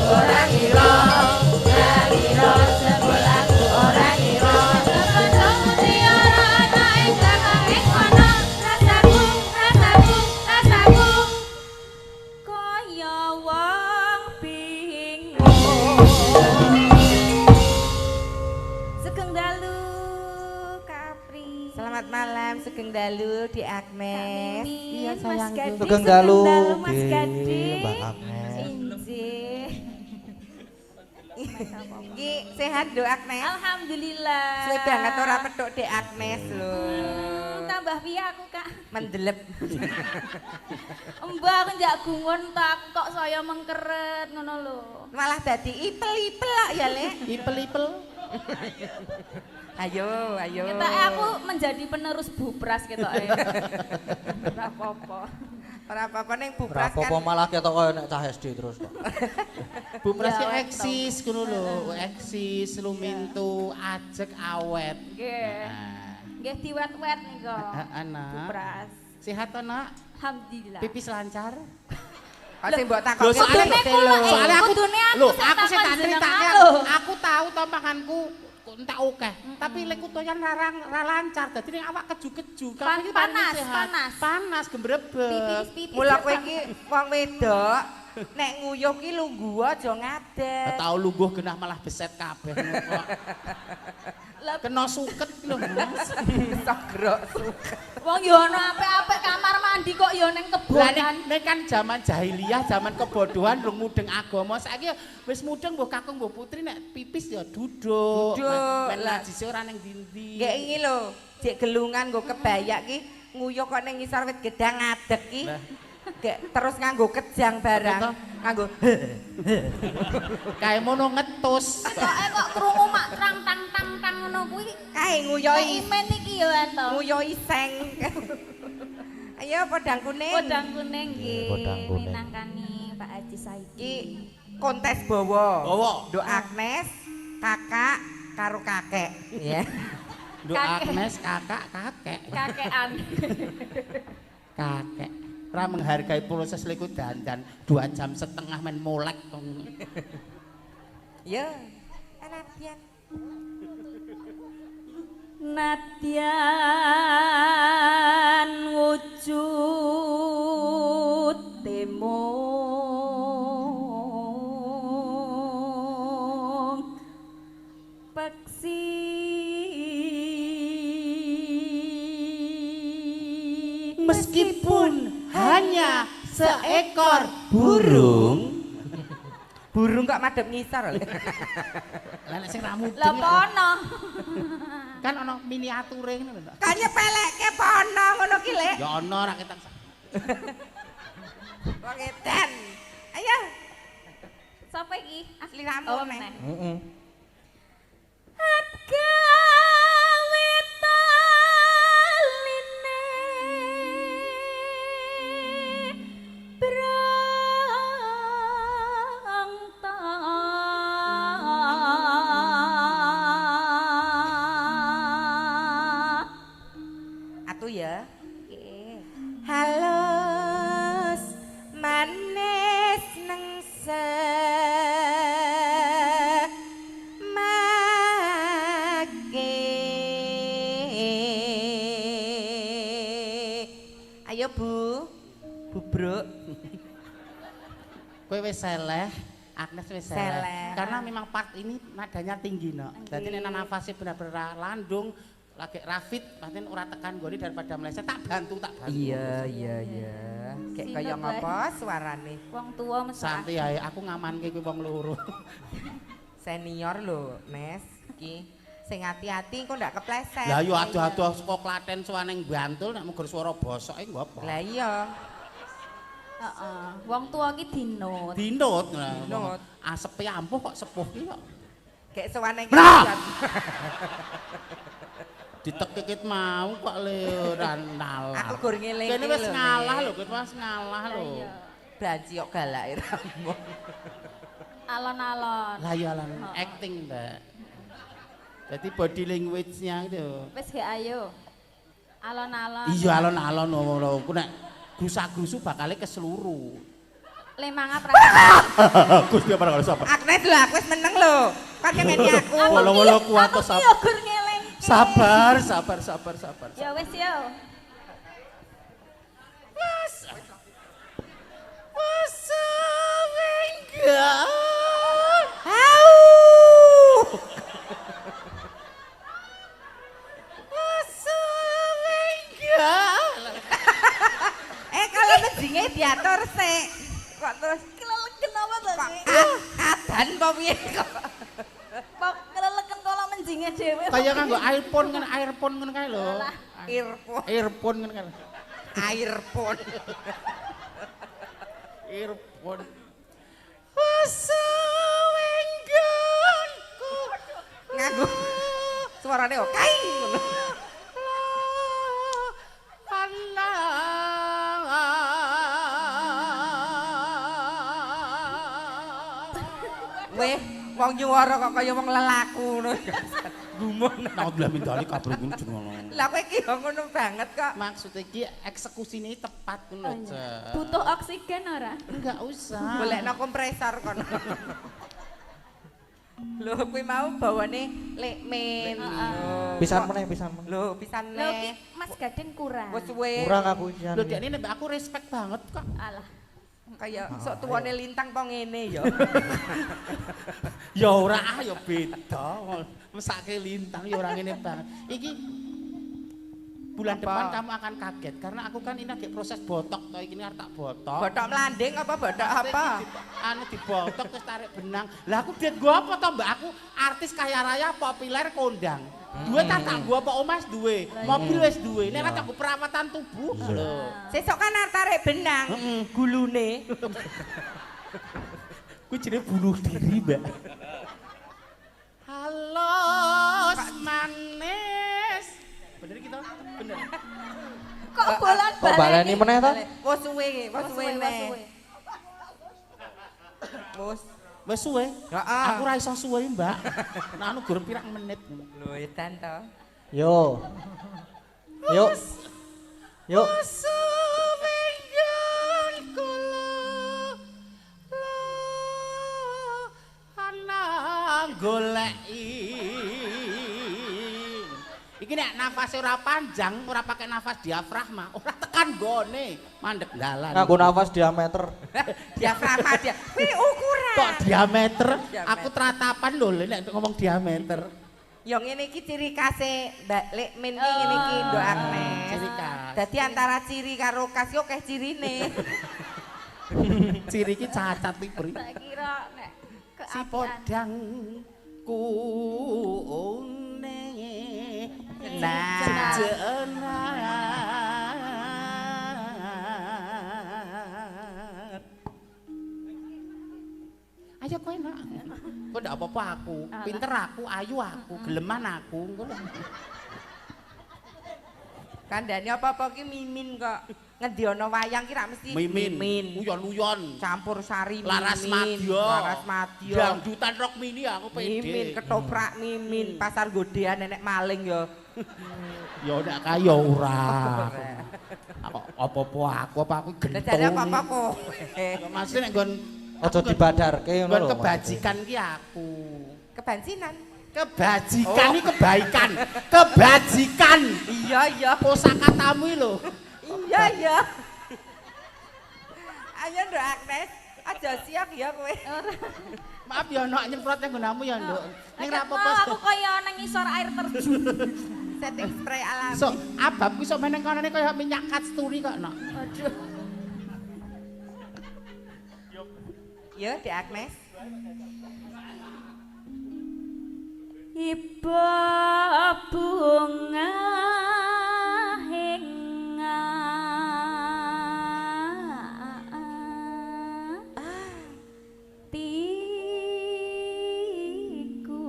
Orang ira, yang ira sebul aku orang ira. Sebelum mutiara naik belakang kono, rasaku, Kaya wong bingung. Sugeng dalu Kapri. Selamat malam Sugeng Dalu Dek Agnes. Iya sayangku. Mas Gading. Sugeng dalu. Mas Nggih, Gading. Mbak Agnes. Injih. Iki sehat Dek Agnes. Alhamdulillah. Sudah nggak ora petuk Dek Agnes lho. Tambah piye aku Kak? Mendelep. Mbak aku njak gungun tak kok saya mengkeret ngono lho. Malah dadi ipel-ipel lah ya Lek. Ipel-ipel. Ayo. Kita aku menjadi penerus Bupras gitu Ora apa-apa. Ora apa-apa ning Bupras Berapa kan. malah ketok koyo nek cah SD terus kok. Bu Pras ki Ya, wes, eksis ngono lho, eksis lumintu ajek awet. Nggih. Nah, Nggih diwet-wet nika. anak. Bupras. Sehat to, Nak? Alhamdulillah. Pipis lancar? Pasti mbok Lho, takoki soalnya- Dek kula- Telo. Soalnya aku Kudune aku lho, sing aku sing takon tak critake. jenengan lho. Aku tahu to makanku entek akeh, tapi lek kutoyan ra lancar. Dadi ning awak keju-keju. Kabeh iki paling Panas, sehat. Panas gembrebet. Pipis. Mula kowe iki wong wedok nek nguyuh ki lungguh aja ngadeg. Tahu lungguh genah malah beset kabeh ngono kok. Lah Kena suket ki lho, Mas. Sogrok. wong yo ono apik-apik kamar mandi kok yo ning Lah kebonan. nek kan zaman jahiliyah, zaman kebodohan rung mudeng agama. Saiki wis mudeng mbok kakung mbok putri nek pipis ya duduk. Duduk. Men Lah. najise ora ning ndi-ndi. Nggih iki lho, jek gelungan nggo kebayak ki nguyuh kok ning ngisor wit gedang ngadeg ki. Lah. Gek terus nganggo kejang barang, Apa to? nganggo Kae mono ngetus. Pokoke kok krungu mak trang tang tang tang ngono kuwi. kae nguyuhi Imen iki yo ento. nguyuhi seng. Ayo podang kuning. Podang kuning nggih. Podang kuning. Minangkani Pak Haji Saiki. Iki kontes bawa. Bawa. Dok Agnes, kakak karo kakek. Ya. Nduk Kakek. Agnes kakak kakek. Kakean. Kakek. Ora menghargai proses liku dandan 2,5 jam men molek. Ya. Anadian. Nadyan wujud temung peksi Meskipun hanya seekor burung. Burung kok madhep ngisor. Lah nek sing ra mudeng. lah pono Kan ana miniature ngono lho. Kan nyepelekke pono ngono ki, Lek. Ya ana ra ketak. Wong edan. Ayo, sapa iki asli ramu oh neh. meneh Heeh. agawe taline nubruk. Kowe wis seleh, Agnes wis seleh. Seleh. Karena memang part ini nadanya tinggi, no. Dadi nek nafasnya bener-bener landung, lagi rafit, pancen ora tekan gone daripada meleset, tak bantu. Iya. Kayak Sinten, kaya Mbak? ngapa suarane? Wong tua mesra. Santai ae, aku ngamanke kowe wong loro. Senior lho, Nes. Iki sing hati-hati kok ndak kepleset. Lah yo adu-adu saka Klaten suwaneng Bantul nek muger swara bosoke nggo apa? Lah iya. Heeh. Wong tua ki dinut. Dinut. Dinut. Asepe ampuh kok sepuh ki kok. Kayak suwane Nah! Ditekikit mau kok le ora nalar. Aku gur ngelingi Kene wis lho, ngalah Nek. lho, kene wis ngalah lho. Iya. Banci kok galake rambut. Alon-alon. Lah ya lan acting, Mbak. Jadi body language-nya itu. Wis ge ayo. Alon-alon. Iya alon-alon ngono. Ku nek grusak-grusu bakale keseluru. Le mangap ra. Gus dia para sapa? Agnes lho, aku wis meneng lho. Kan ngene aku. Wolo-wolo kuat to Aku yo gur ngeleng. sabar. Ya wis yo. Kalau mendinge diatur sik. Kok terus Keleleken apa to kok ki? adan apa piye kok. Kok keleleken kala menjinge dhewe. Kaya kanggo earphone ngono kae lho. Earphone, Earphone ngono kae. earphone. Earphone. Nganggo suarane kok kaing ngono. Weh, wong nyuwara kok kaya wong lelaku ngono. Gumun. Naudzubillah min dzalik kabeh ngono jenenge. Lah kowe iki yo ngono banget kok. Maksud iki eksekusine tepat ngono, Cek. Butuh oksigen ora? Enggak usah. Golekno kompresor kono. Lho kuwi mau bawane lekmen. Pisan meneh. Lho pisan Lho ki neh. Mas Gaden kurang. Wis suwe. Kurang aku pisan. Lho dekne nek aku respect banget kok. Alah. Kaya sok tuwane lintang po ngene ya. Ya ora ya beda. Mesake lintang ya ora ngene banget. Iki bulan Apa? depan kamu akan kaget karena aku kan ini lagi proses botok toh iki arep tak botok. Botok melanding apa botok apa? Anu dibotok terus tarik benang. Lah aku duit gua apa toh Mbak? Aku artis kaya raya populer kondang. Duit tak gua apa Omas duwe. Mobil wis duwe. Nek ora tak perawatan tubuh lho. Sesuk kan arep tarik benang. Gulune. Kuwi jenenge bunuh diri, Mbak. Halo, manis. Bener kita? Bener. Kok bolan Kok baleni meneh ta? Wes suwe neh. Wes. Wes suwe? Heeh. Aku ra iso suwe, Mbak. Nah anu gur pirang menit. Lho edan to. Yo. Yuk. Yuk. Goleki. Iki nek nafase ora panjang, ora pakai nafas diafragma, ora tekan gone, mandek dalan. Nganggo nafas diameter. Diafragma dia. Kuwi ukuran. Kok diameter? Diameter. Aku teratapan lho nek ngomong diameter. Ya ngene iki ciri khase Mbak Lekmin iki ngene iki Nduk Agnes. Ciri khas. Dadi antara ciri karo khas yo akeh cirine. Ciri iki cacat iki, Pri. Tak kira nek Si keapian. podang kuning Nah. jenar. Ayo kowe nak. Kok ndak apa-apa aku. Pinter aku, ayu aku, geleman aku. Ngono. Kandhane apa-apa ki mimin kok. Ngendi ana wayang ki ra mesti Mimin, uyon-uyon. Campur sari Laras mimin. Madya. Laras Madya. Dangdutan rock mini aku pede. Mimin ketoprak mimin, pasar godean nenek maling ya. Ya ndak kaya ora. Apa-apa aku Lah jare gentung. apa-apa kok. Ya maksudnya nek nggon Aja dibadarke ngono nggon lho. kebajikan ki aku. Kebansinan. Kebajikan iki kebaikan. Kebajikan. Iya iya. Kosakatamu iki lho. Iya iya. Ayo Nduk Agnes, aja siap ya kowe. Maaf ya nok nyemprot nang nggonamu ya Nduk. Ning ra Mau apa-apa. aku kaya nang ngisor air terjun. Setting spray alami. So, abab ku sok meneng kanane kaya minyak kasturi kok nok. Aduh. Yo, Dek Agnes. Iba bunga henga tiku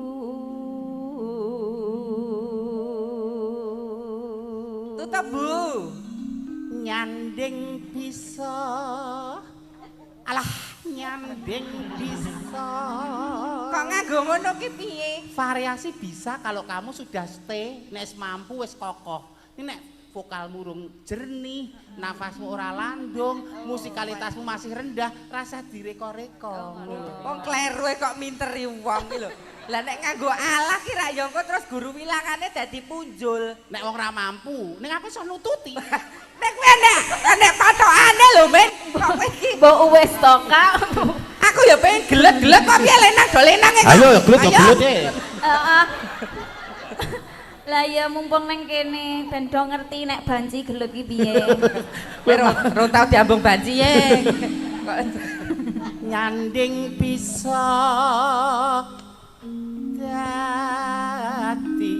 Tutup Bu. Nyanding bisa. Alah, nyanding bisa. Kok nganggo ngono ki piye? Variasi bisa kalau kamu sudah stay, nek wis mampu wis kokoh. Ini nek vokalmu urung jernih, nafasmu ora landung, musikalitasmu masih rendah, rasa direko-reko. Wong kleru kok minteri wong ki lho. Lah nek nganggo alah ki ra yo engko terus guru wilangane dadi punjul. Nek wong ra mampu, ning aku iso nututi. Nek kowe nek patokane lho, Men. Kok kowe iki mbok wis to Kak. aku ya pengen gelet-gelet kok piye lenang do lenang e. Ayo ya gelut ya gelut e. Heeh. Lah ya mumpung nang kene ben do ngerti nek banci gelut ki piye. Kowe ora tau diambung banci ye. Kok Nyanding bisa dadi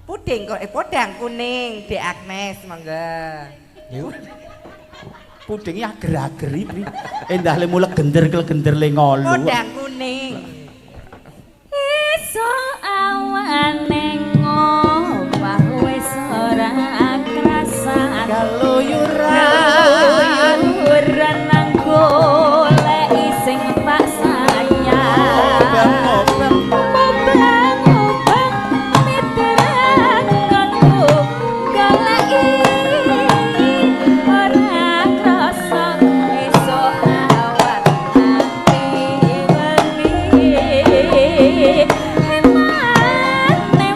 puding kok podang kuning Dek Agnes mangga. Yuk. pudingnya ager-ageri pri. Endah le mulek gender-gender le ngolu. Podang kuning. Iso awane ngomah wis ora krasan. Kaluyuran Kaluyuran nang goleki sing paksanya. Mobang-mobang miteran kanggo goleki ora krasa esuk awan ati wengi. Emane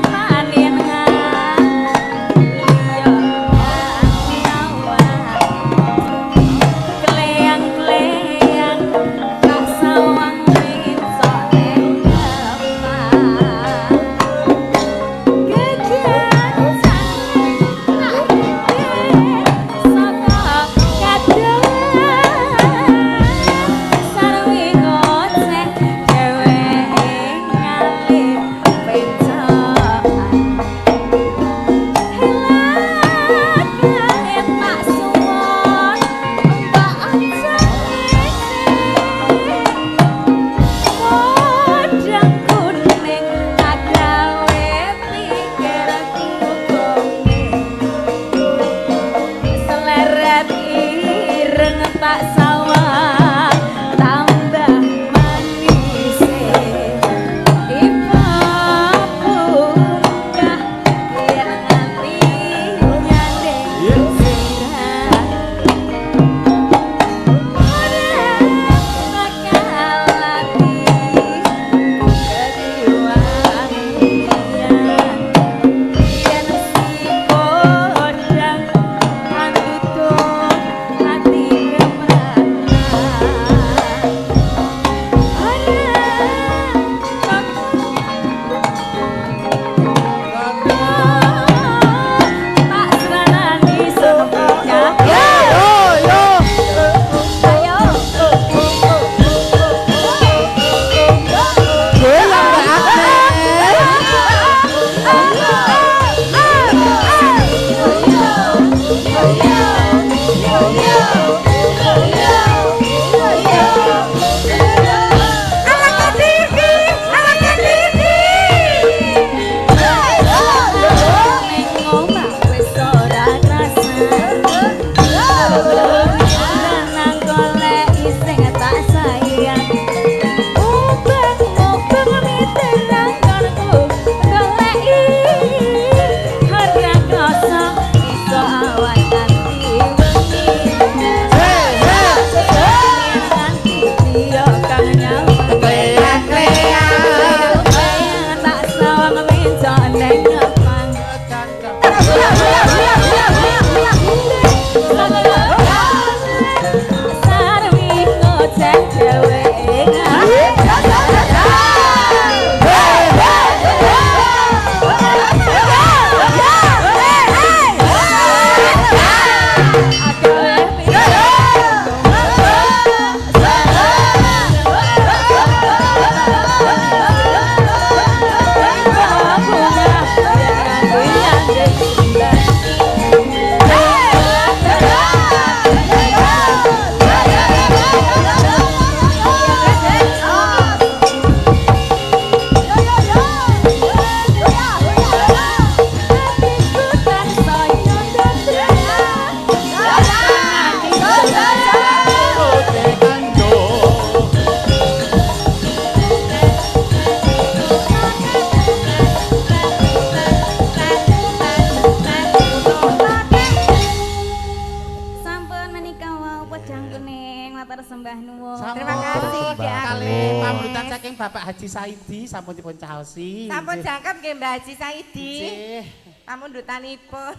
Nggih, pamrutan saking Bapak Haji Saidi sampun dipun caosi. Sampun jangkep nggih Mbah Haji Saidi. Nggih. Pamundutanipun.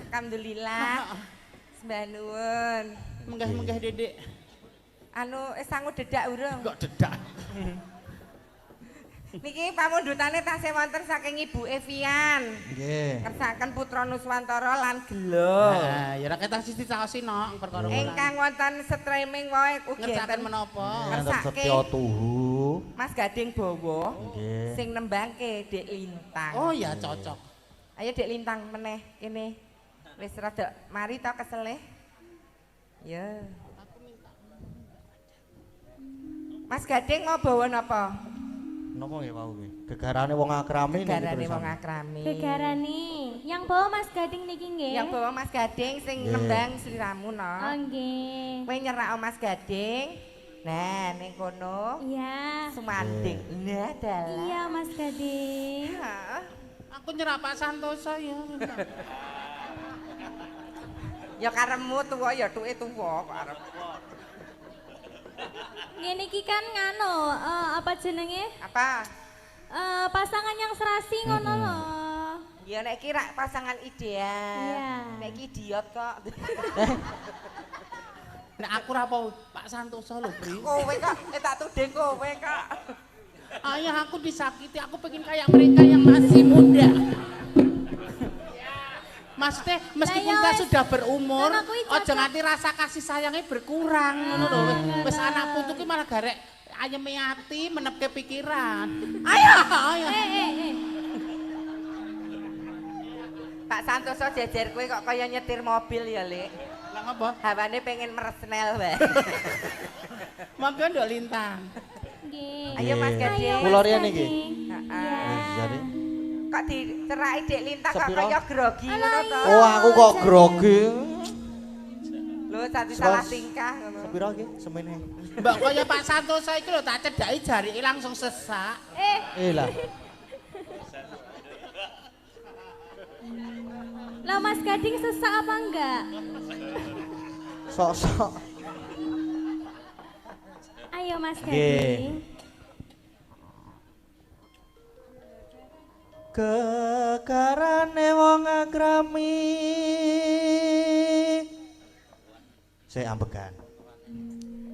Alhamdulillah. Sembah nuwun. Menggah-menggah Dedek. Anu sangu dedak urung. Kok dedak. Niki pamundutane tasih wonten saking Ibu Evian. Nggih. Kersaken Putra Nuswantara lan Gelo. Nah, ya ra ketak sisi caosi nok perkara kula. Ingkang wonten streaming wae ugi ngerjakan enten menapa? Enten Kersake. Setya Tuhu. Mas Gading Bowo Nggih. sing nembangke Dek Lintang. Oh ya cocok. Ayo Dek Lintang meneh kene. Wis rada mari to kesele. Ya. Mas Gading mau bawa napa? Napa nggih wau kuwi? Gegarane wong akrami niki Garane terusan. wong akrami. Gegarani. Yang bawa Mas Gading niki nggih. Yang bawa Mas Gading sing Nggih. nembang Sri Ramuna. Oh nggih. Kowe nyerak Mas Gading. Nah, ning kono Iya. Sumanding. Nah, dalah. Iya Mas Gading. Hah? Aku nyerah Pak Santoso ya. Ya karepmu tuwa ya tuke tuwa kok arep. Ngene iki kan ngano, apa jenenge? Apa? Pasangan yang serasi ngono lho. Ya nek ki rak pasangan ideal. Iya. Nek ki idiot kok. Nek aku ra apa Pak Santoso lho, Bri. Kowe kok tak tuding kowe kok. Ayah aku disakiti, aku pengen kayak mereka yang masih muda. Maksudnya meskipun Lah, ya kita wes. sudah berumur, Kan aku iki ojo cocok. nganti rasa kasih sayangnya berkurang ngono lho. Wis anak putu ki malah garek ayeme ati menepke pikiran. Ayo, ayo. Pak Santoso jejer kowe kok kaya nyetir mobil ya, Lek. Lah ngapa? Hawane pengen meresnel wae. Monggo ndok Lintang. Nggih. Ayo Mas Nggih. Gading. Ayo, Kula Mas riyen iki. Gading. Heeh. Wis jare. Kok diceraki Dek Lintang kok Sepiro? kaya grogi ngono to. Oh, aku kok grogi. Lho, satu salah Sos. tingkah ngono. Sepiro iki semene? Mbak kaya Pak Santoso iki lho tak cedhaki jarike langsung sesak. Lah. Lah Mas Gading sesak apa enggak? Sok-sok. Ayo Mas Nggih. Gading. Kekarane wong akrami. Saya ambekan.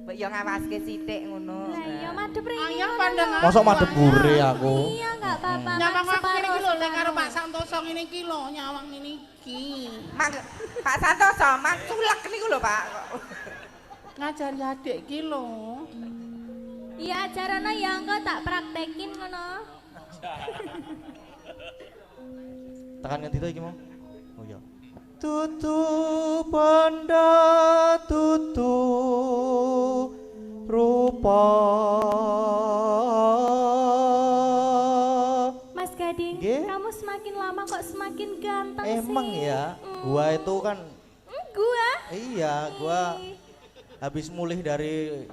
Mbok yo ngawaske sithik ngono. Lah iya madhep rene. Ayah pandang aku. Mosok madhep bure aku. Iya enggak apa-apa. Nyawang aku ngene iki lho nek karo Pak separuh. Santoso ngene iki lho nyawang ngene iki. Pak Santoso, mang culek niku lho, Pak. Ngajari adik iki lho. Iya ajarana ya engko tak praktekin ngono. Tekan ngendi to iki mau? Oh iya. Tutu panda tutu rupa. Mas Gading, Nggih. kamu semakin lama kok semakin ganteng Emang sih. ya, gua itu kan Gua? iya, gua habis mulih dari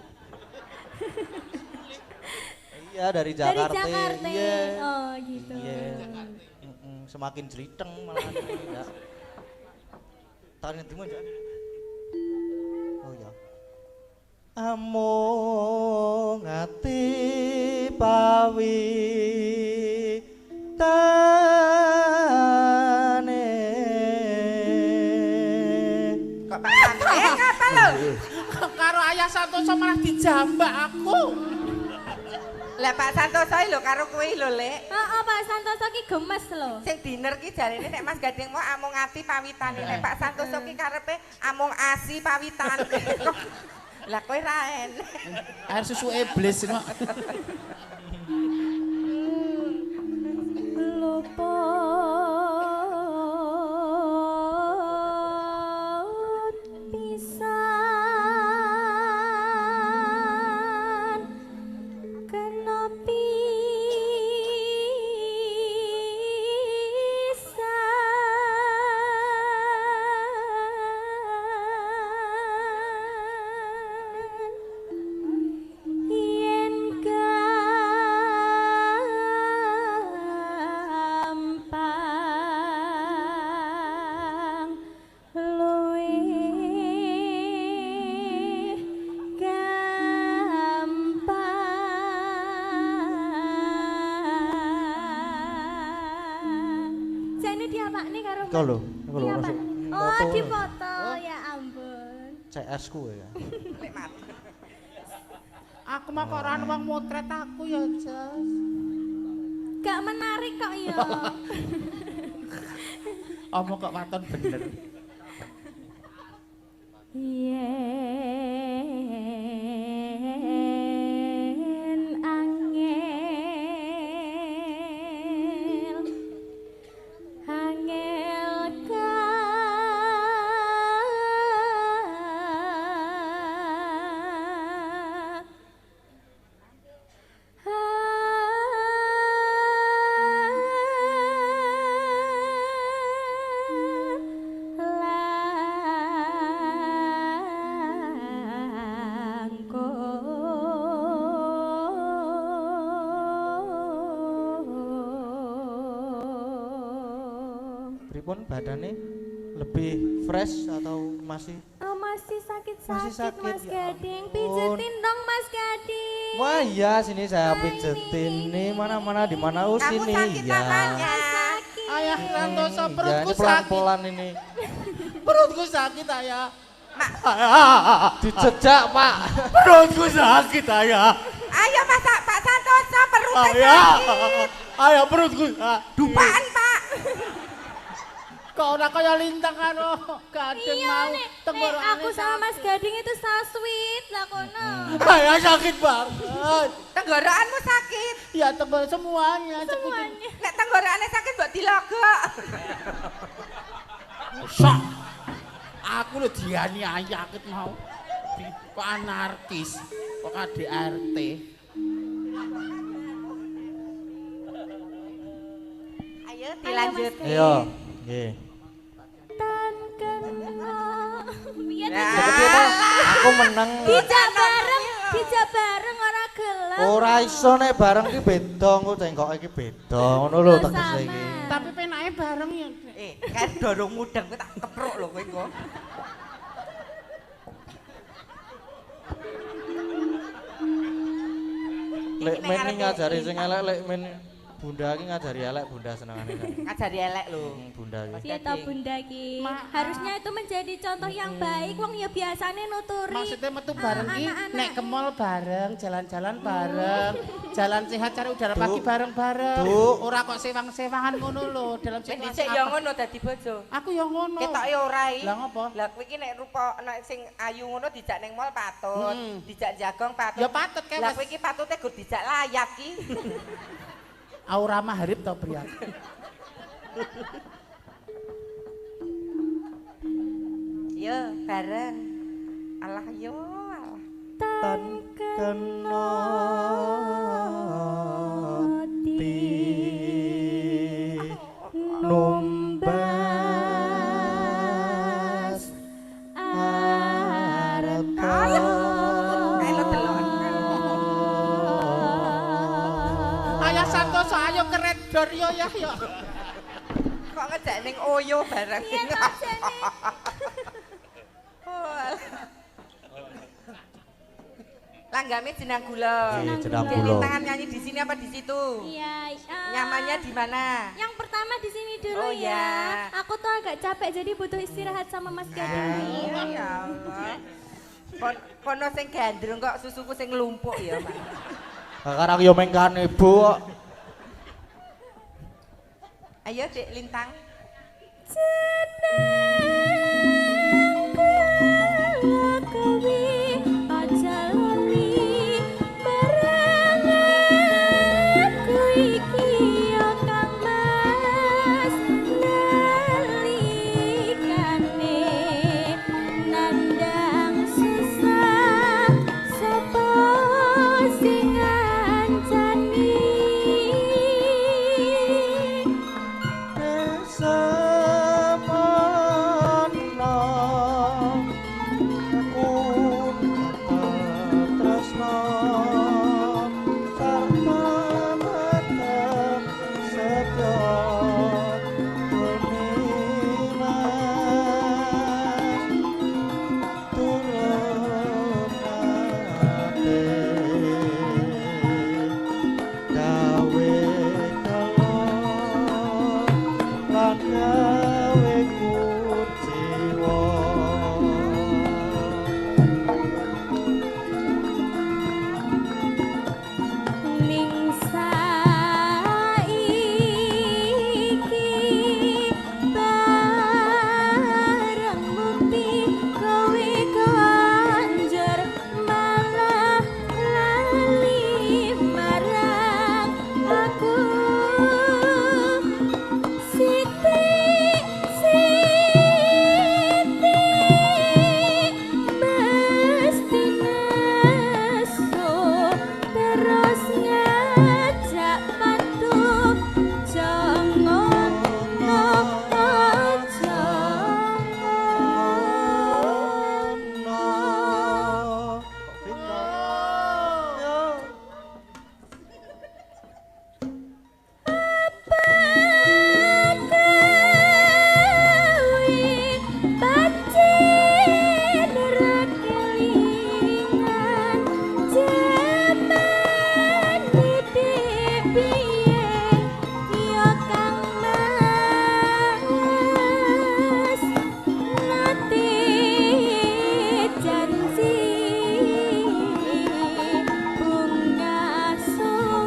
iya dari Jakarta. Dari Jakarta. Iya. Oh gitu. Iya. Semakin jeliteng malah ya. Tangan di mana? Oh ya. Amung ati pawi tane. Kok Pak Santoso ngapa lho? Karo Ayah Santoso malah dijambak aku. Lah Pak Santoso lho karo kowe lho, Lek. Heeh, Pak Santoso ki gemes lho. Sing diner ki jarene nek Mas Gading mau amung ati pawitane. Nek Pak Santoso ki karepe amung asi pawitane. Lah kowe ra en. Air susu iblis kok. Luput pisan kena pisan yen Iku lho, iku lho. Iya, Pak. masuk Oh, foto. dipoto. Ya ampun. CS ku ya. Aku mah kok ora wong motret aku ya, Jas. Gak menarik kok ya. Omong kok waton bener. Yen angel Pripun badane lebih fresh atau masih? Oh, masih sakit-sakit, Masih sakit, Mas ya Gading. ampun. Pijetin dong, Mas Gading. Wah iya sini saya Nah, pijetin ini. nih mana-mana di mana oh Kamu sini sakit ya. apanya? Sakit. Ayah Rantoso Ya perutku ini sakit. pelan-pelan ini. Perutku sakit, Ayah. Dijejak Pak. Perutku sakit, ayah. Ayo Pak Santoso perutnya Ayah. sakit. Ayah perutku. Dupaan Pak. Kok ora kaya lintang karo Gading Iya, mau Nek. tenggorokan Aku sama Mas Gading itu sasweet lah kono. Ayah sakit banget. Tenggorokanmu sakit. Ya tenggorok semuanya. Semuanya. Nek tenggorokannya sakit mbok dilogok. Sok. Aku lho dianiaya ket mau. Kok anarkis, kok KDRT. Ayo dilanjut. Iya. Nggih. Tan kena. Biyen Nah. Aku menang. dijak bareng ora gelem. Ora iso nek bareng ki beda engko cengkok iki beda. Ngono lho tegese iki. Tapi penake bareng ya. Kan dorong mudeng kowe tak kepruk lho kowe engko. Lek men iki ngajari sing elek lek men bunda iki ngajari elek bunda senengane. Ngajari elek lho. Bunda iki. Iya toh Bunda ki. Maaf. Harusnya itu menjadi contoh yang baik. Wong ya biasane nuturi. Maksudnya metu bareng ki anak-anak. nek ke mall bareng, jalan-jalan bareng, jalan sehat cari udara pagi bareng-bareng. Duk. Ora kok sewang-sewangan ngono lho dalam Nek situasi dhisik ya apa. ngono dadi bojo. Aku ya ngono. Ketoke ora iki. Lah ngopo? Lah kowe iki nek rupa nek sing ayu ngono dijak ning mall patut, dijak jagong patut. Ya patut kae Lah wis. kowe iki patute gur dijak layak ki. Aura maharib to pria. Yo bareng. Alah yo alah. Tan kena ti numbas arep Ayo delok. Ayah Santoso ayo keredor yo ya yo. Kok ngejak ning Oyo bareng. Iya toh jane. Oh, alah. Langgame jenang gula. Iya, jenang Jadi gula. tangan nyanyi di sini apa di situ? Iya. Nyamannya di mana? Yang pertama di sini dulu Oh, ya. ya. Aku tuh agak capek jadi butuh istirahat sama Mas Gading. Oh, ya Allah. Kono sing gandrung kok susuku sing nglumpuk ya, Mas. Sekarang yo mengkan ibu kok. Ayo, Dek Lintang.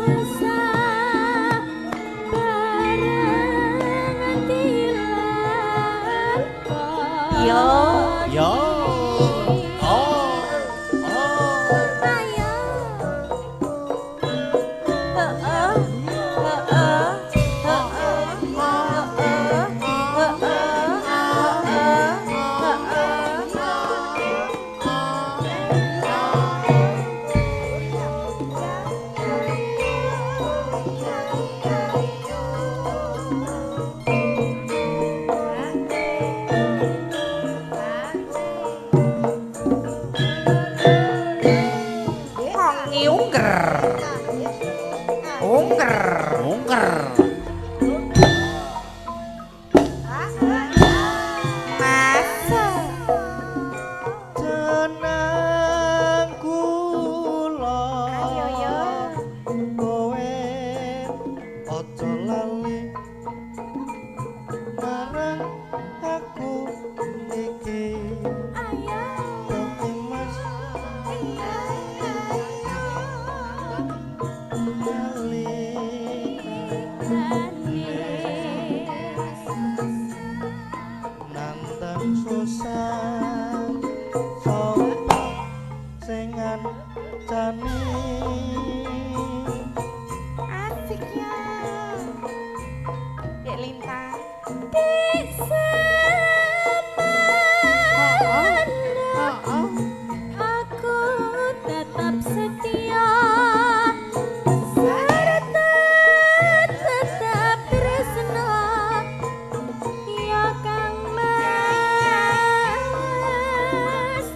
susah barengan dilan Yo. Yo. Oh. ayo Ungker. Ungker. Ungker. Masa. jeneng kula ayo yo kowe aja lali marang aku iki ayo tapi mas lali nantang susah sapa sing ngancani Asik ya. Dek Lintang. aku tetap setia serta tetap tresno ya Kang Mas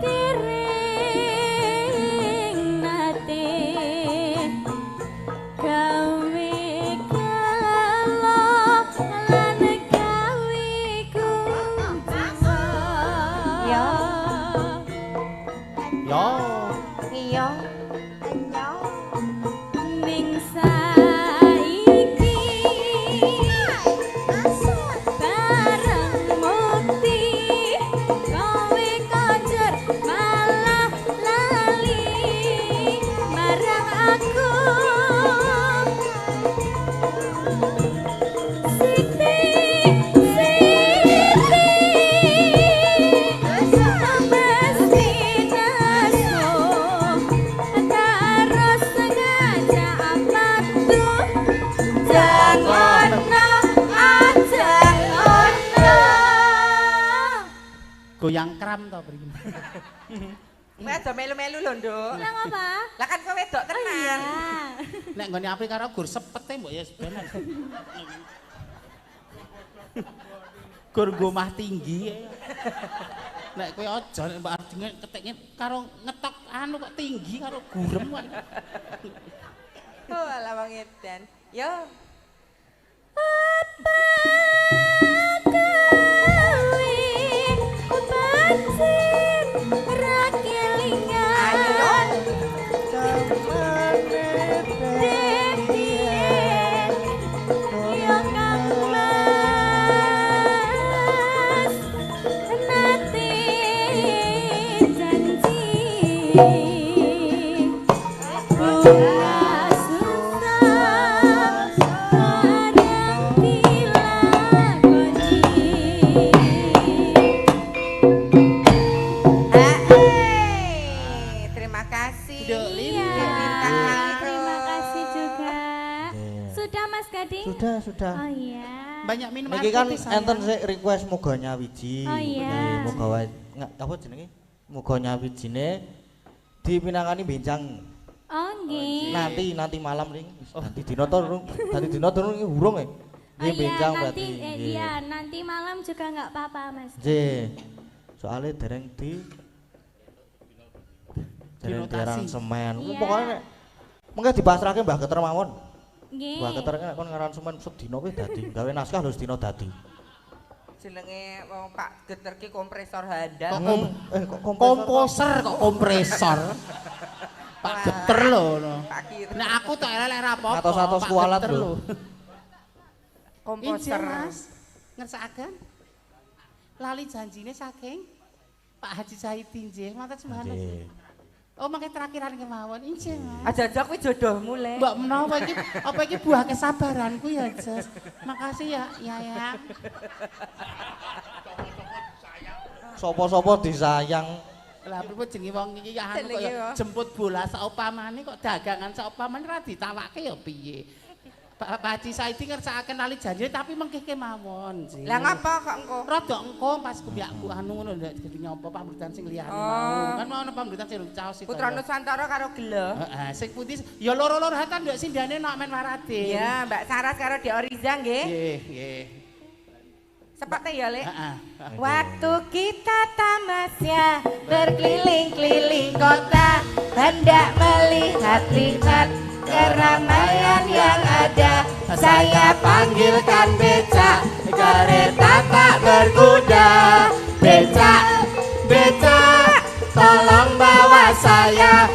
tiring nate gawe kala lan gawe kunjasa ya Yo. Iya. ning saiki bareng mukti kowe konjer malah lali marang aku Siti mesti naso terus sengaja amatu jangan aja ono Goyang kram to mriki. Kowe aja melu-melu lho, Nduk. bilang apa? Lah kan kowe wedok Oh iya. tenan. Nek nggone apik karo gur sepete mbok ya sebenan. Gur gomah tinggi. Nek kowe aja nek mbak Ardine keteknya karo ngetok anu kok tinggi karo gurem kok. Oh, ala wong edan. Yo. Terima kasih. Iya, Bintang Kang terima Iro. kasih juga. Sudah Mas Gading? sudah Oh iya. Banyak minum niki air kan putih, sayang. enten sik request muga nyawiji Oh, iya. muga wae apa jenenge muga nyawijine dipinangani benjang Oh nggih. nanti malam ning nanti dina to nanti dina turun iki urung e Oh nggih iya, benjang nanti berarti nggih. iya, nanti malam juga nggak apa-apa Mas. Nggih. Soale dereng di dereng Dinotasi. diarang semen. Iya. Pokoknya nek mengke dipasrahke Mbah Keter mawon. Nggih. Mbah Keter nek kon ngaran semen sedina kuwi dadi, gawe naskah lho sedina dadi. Jenenge wong Pak Geter ki kompresor handal. Kok Komposer kok kompresor. Pak Geter lho. Pak Kir. Nek aku tok elek ra apa-apa. Atos-atos Pak kualat Geter lho. Komposer. Injil Mas, ngersakaken lali janjine saking Pak Haji Saidi nggih, matur sembahana. Nggih. Oh, mangke terakhiran kemawon. Injih. Aja-aja kuwi jodohmu le. Mbak menawa iki apa iki buah kesabaranku ya, Jas. Makasih ya, ya. Sopo-sopo disayang. Lah pripun jenenge wong iki ya anu Jenenge kaya apa? jemput bola saupamane kok dagangan saupamane ra ditawake ya piye. Pak Haji Saidi ngersakaken ali janji tapi mengke kemawon. Lah ngapa kok engko? Rada engko pas kumbakku anu ngono lho jadi nyapa pamrutan sing liyane Oh. mau. Kan mau ana pamrutan sing caos itu. Putra Nusantara karo Gelo. Heeh, sing putih ya loro-loro hatan nduk sindane nok men Waradin. Iya, Mbak Saras karo Dek Oriza nggih. Nggih. Sepate ya, Lek. Heeh. Waktu kita tamasya berkeliling-keliling kota, hendak melihat-lihat keramaian yang ada. Saya panggilkan becak, kereta tak berkuda. Becak, becak, tolong bawa saya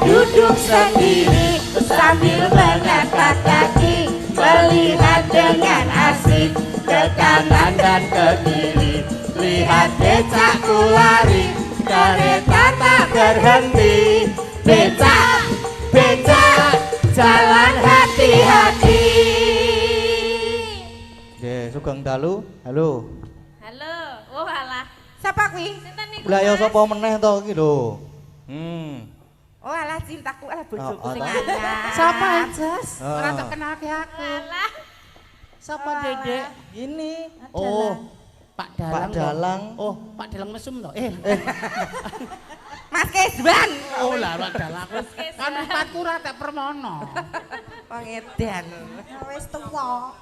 duduk sendiri sambil mengangkat kaki, melihat dengan asik ke kanan dan ke kiri. Lihat becakku lari, kereta tak berhenti. Becak, becak, jalan hati-hati. Nggih, sugeng dalu. Halo. Halo. Oh alah. Siapa kuwi? Sinten niku? Lah ya Mas? sapa meneh to iki lho. Oh alah cintaku, alah bojoku Oh, sing oh. anyar. Sapa Jas? Ah. Ora tak kenalke aku. Alah. Sapa Dedek? Ini Oh, Pak Dalang. Pak toh. Dalang. Oh, Pak Dalang mesum toh. Mas Kesban. Oh lah Pak Dalang. Kan empatku ora tak permono. Wong edan. Wis tuwa.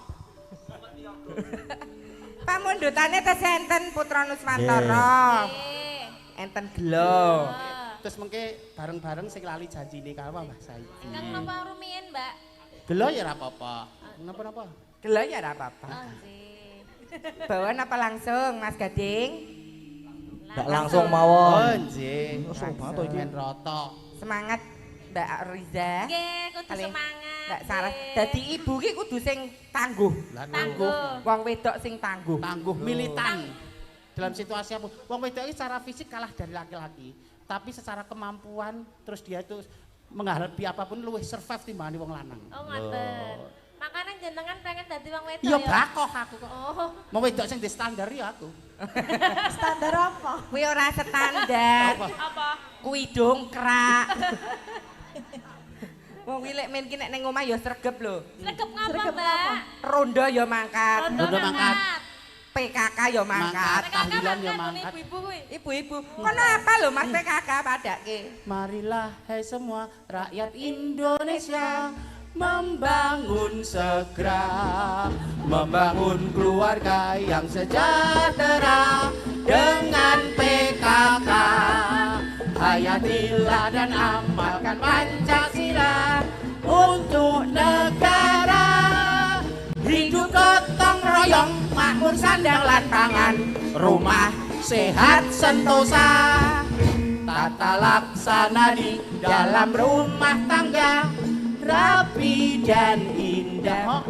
Pamundhutane tesenten Putra Nuswantara. Eh. Enten Gelo. Terus mengke bareng-bareng sing lali janjine karo Mbah Saidi. Ingkang napa rumiyin, Mbak? Gelo ya ora apa-apa. Napa-napa? Gelo ya ora apa-apa. Oh, nggih. Bawa apa langsung Mas Gading? ndak langsung Oh, mawon. nggih. Seru banget to iki. Men roto. Semangat Mbak Riza. Nggih, kudu Kali semangat. Mbak Saras. nggih. Dadi ibu ki kudu sing tangguh. Lah Tangguh. Wong wedok sing tangguh. tangguh militan. Dalam situasi apa? Wong wedok iki secara fisik kalah dari laki-laki, tapi secara kemampuan terus dia itu menghadapi apapun luwih survive timbangane wong lanang. Oh, ngoten. Makanya jenengan pengen dadi wong wedok Iya ya? bakoh aku kok. Oh. Wong wedok sing di standar ya aku. Standar apa? Kuwi ora standar. Apa? Kuwi dongkrak. Wong kuwi lek men ki nek ning omah ya sregep lho. Sregep ngapa, Sregep Mbak? Rondo ya mangkat. Rondo mangkat. PKK ya mangkat. Tahlilan ya Kakak mangkat. ibu-ibu kuwi. Ibu-ibu, kono apa lho Mas PKK padake? Marilah hai semua rakyat Indonesia membangun segera, membangun keluarga yang sejahtera dengan PKK. Hayatilah dan amalkan Pancasila untuk negara. Hidup gotong royong, makmur sandang lan pangan, rumah sehat sentosa. Tata laksana di dalam rumah tangga rapi dan indah.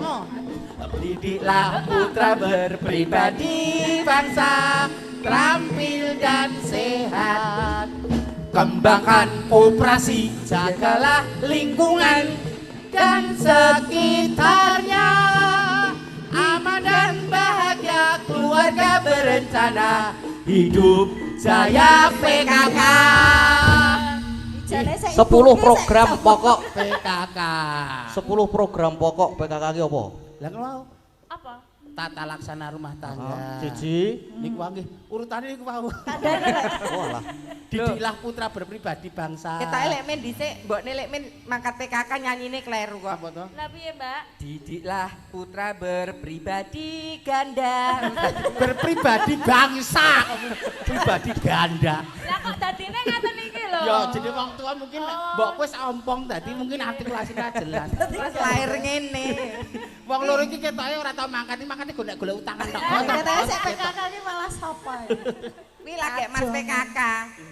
Didiklah putra berpribadi bangsa, terampil dan sehat. Kembangkan koperasi, jagalah lingkungan dan sekitarnya. Aman dan bahagia keluarga berencana, hidup jaya PKK. Jane sing 10 ibu ki program sik pokok. PKK. 10 program pokok PKK ki apa? Lah mau Apa? tata laksana rumah tangga. Siji. Niku wae urutane niku wau. tandane lek. Oh lah. Didiklah putra berpribadi bangsa. Ketoke lek men dhisik, mbokne lek men mangkat PKK nyanyine kleru kok. apa to? Lah piye, Mbak? Didiklah putra berpribadi ganda. Berpribadi bangsa. Pribadi ganda. Lah kok dadine ngaten iki lho. Ya jadi wong tua mungkin mbok wis ompong tadi mungkin artikulasinya jelas. Terus lahir ngene. Wong loro iki ketoke ora tau mangkat golek utangan tok. Katanya sik PKK ki malah sapa ya? Kuwi lagi Mas PKK.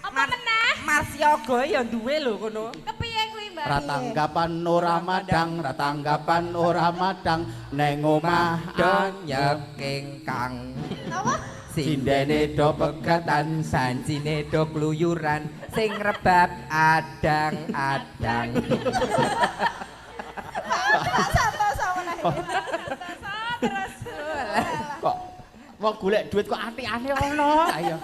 Apa meneh? Mars Yoga ya duwe lho kono. Kepiye kuwi, Mbak? Ratanggapan ora madang, ratanggapan ora madang, neng omah Don nyeking kang. Apa? Sindene do pegatan, sancine do kluyuran, sing rebab adang-adang. Kok wong golek duit kok aneh-aneh ono. Ayo.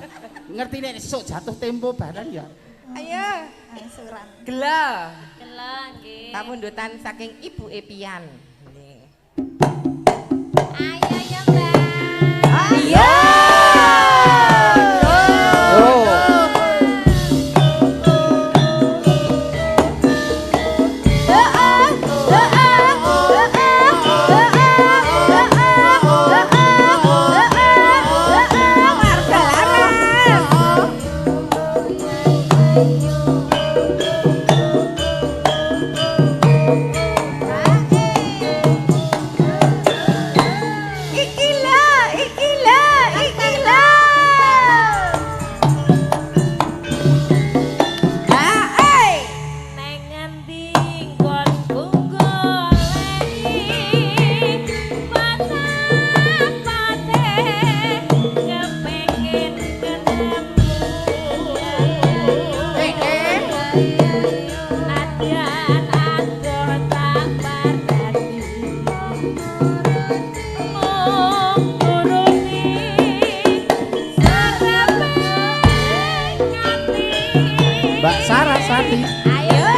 Ngerti nek sesuk jatuh tempo barang ya. Ayo, Suran. gelo. Gelo nggih. Pamundutan saking Ibu Epian. Nih. Ayo ya, Mbak. Ayo. Mbak Saraswati. Ayo.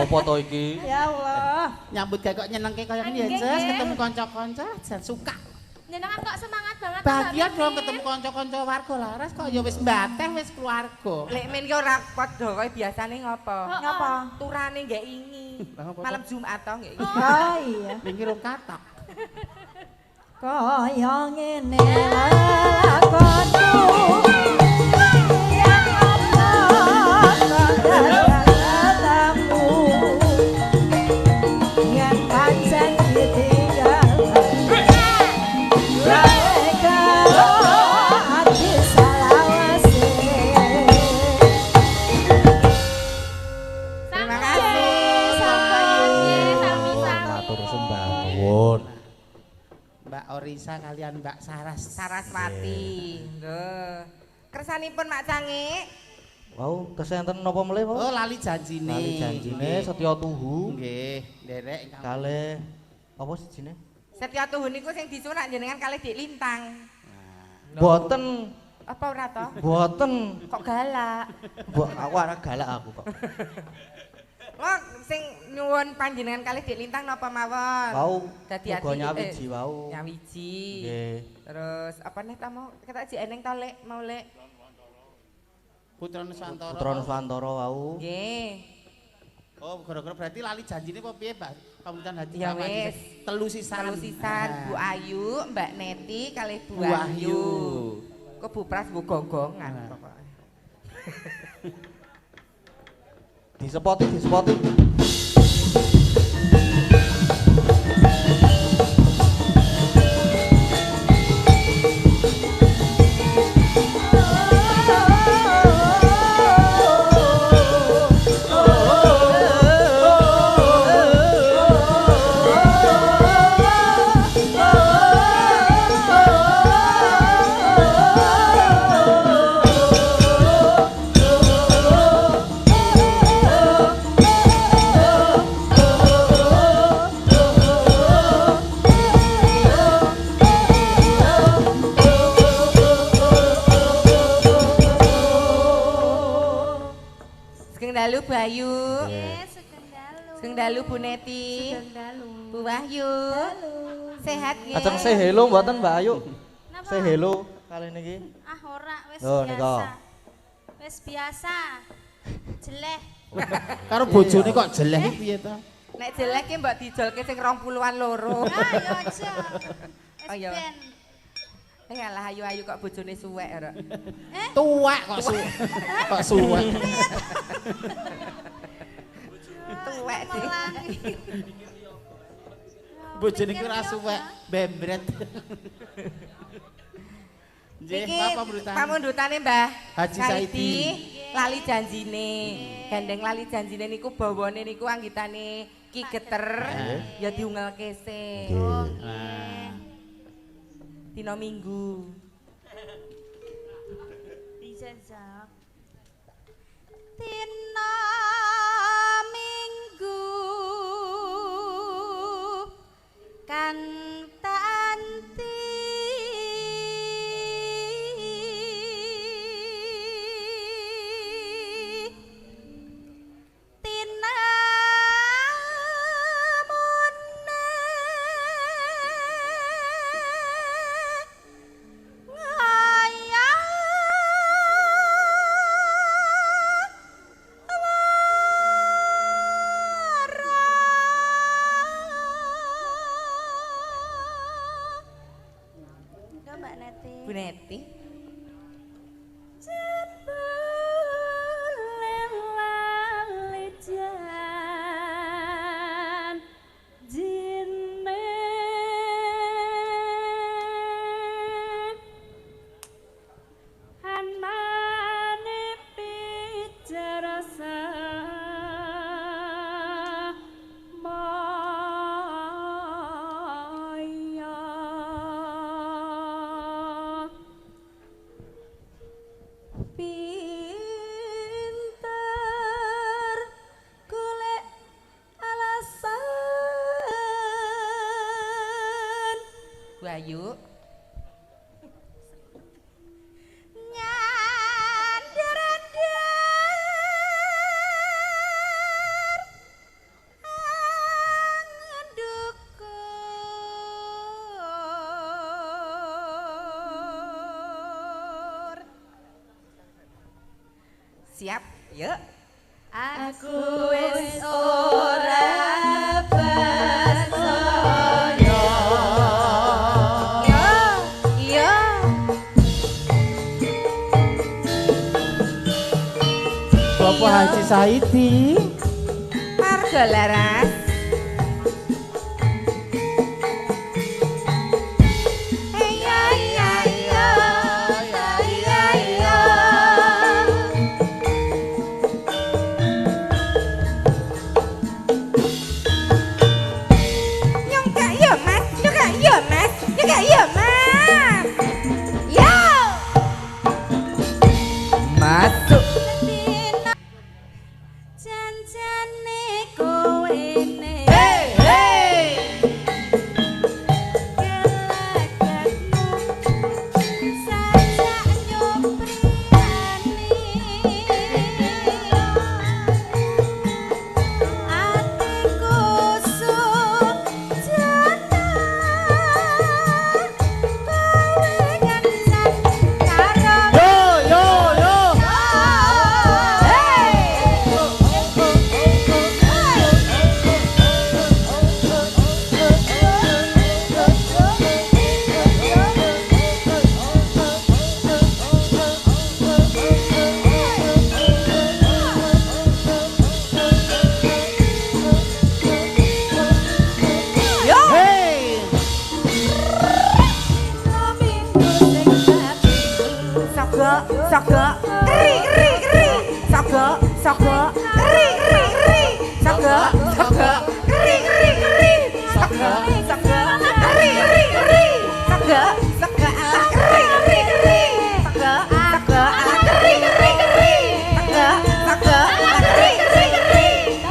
Apa to iki? Ya Allah. Nyambut gawe kok nyenengke kaya ngene ya, Jess, ketemu kanca-kanca jan suka. Jenengan kok semangat banget Bahagia Mbak dong Mimin. ketemu kanca-kanca warga laras kok ya wis mbateh wis keluarga. Lek men ki ora padha kaya biasane ngopo? Ngapa? Turane nggak ingi. Lah, apa-apa? Malam Jumat toh nggak ingi. Oh iya. Ning rong katak. Kaya ngene lakonku. Yang apa katamu. Yang pancen ditinggal. Mereka hati salawase. Terima kasih. Sami-sami. Matur sembah nuwun. Mbak Orisa kalian Mbak Saras. Saraswati. Lho. Kersanipun Mak Cangik. Wau, kesenten napa melih, Oh, Pak? lali janjine. Lali janjine setya tuhu. Nggih, nderek ingkang Kalih apa sijine? Setya tuhu niku sing disunak jenengan kalih Dik Lintang. Boten, Apa ora toh? boten. Kok galak? Aku ora galak aku kok. Wong sing nyuwun panjenengan kalih Dik Lintang napa mawon? Wau, Dadi muga ati nyawiji wau. Nyawiji. Nggih. Terus apa nih ta mau kata ji eneng ta Lek mau Lek? Putra Nusantara. Putra Nuswantara wau. Nggih. Oh, gara-gara berarti lali janjine apa piye, Mbak? Pamitan hati Ya Pak Madi. wis. Telu sisan. Kalau sisan Ah. Bu Ayu, Mbak Neti kalih Bu Bu Wahyu. Wahyu. Kok Bu Pras Bu gonggongan Ah. pokoknya. Disepoti, disepoti. Sugeng dalu Bu Ayu. Nggih, sugeng dalu. Sugeng dalu Bu Neti. Sugeng dalu. Bu Wahyu. Sehat nggih. Ajeng say hello mboten Mbak Ayu? Napa? Say hello kali niki. Ah ora wis Loh, biasa. nika. Wis biasa. Jeleh. Karo bojone kok jeleh piye to? Nek jelek ki mbok dijolke sing 20-an loro. Ah ya aja. Oh, Wis iya. ben. Alah ayu-ayu kok bojone suwek ora. Tuwek kok kok suwek. Tuwek sih. Melangi. Bojone ki ora suwek, bembret. Nggih, Iki apa berita? pamundhutane Mbah Haji Saidi. Lali janjine. Gandeng lali janjine niku bawane niku anggitane Ki Geter ya diungelke se. Nah, Dina Minggu. Dijajak. Tina Minggu kan tanti Tina Mbak Neti. Bu Neti. Pinter golek alasan Bu Ayu. nyandar-ndar Siap? Yuk. Aku wis ora percaya. Yo. Bapak Haji Saidi. Marga Laras. Masuk. Janjane kowe ne. Hey, hey. Gelagatmu sajak nyopriani. Atiku sujana kowe gansan karo. Yo. Hey. Saga, keri, saga, saga, keri, saga, saga, keri, saga, saga, keri, saga, saga, keri, saga, saga, keri, saga, saga, keri, saga, saga, keri, saga, saga, keri,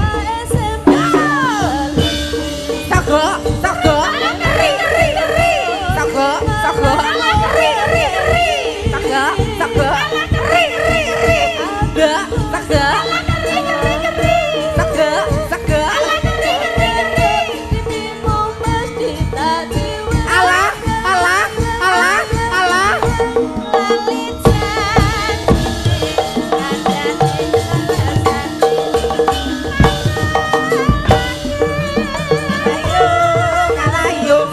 saga, saga, keri, saga, saga, saga, saga, alah, alah, alah, alah. Ayo, kalah yuk.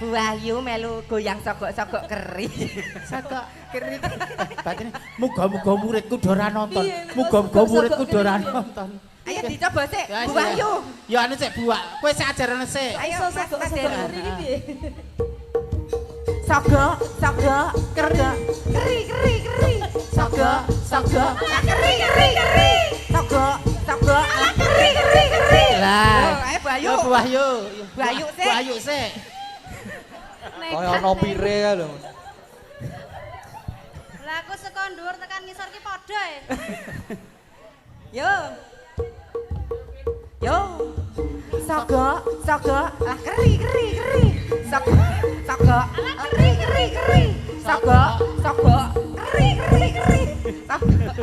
Bu Wahyu melu goyang sogok-sogok keri. Saka keri. Batine muga-muga muridku do ora nonton. Muga-muga muridku do ora nonton. Ayo dicoba sik, Ya, Bu ya. Wahyu. Ya anu sik buak. Kowe sik ajarane sik. Ayo Mas Paden. Iki Sogok, sogok, keri, keri, sogok, sogok, keri, sogok, sogok, keri. Lah. Ayo Bu Wahyu. Yo Bu Wahyu. Bu Wahyu sik. Bu Wahyu sik. Kaya ono pire kae lho. Lah aku saka dhuwur tekan ngisor ki padha e. Yo. Yo. Sogok, sogok, lah keri. Sogok, sogok, keri. Sogok, sogok, keri. Sogok.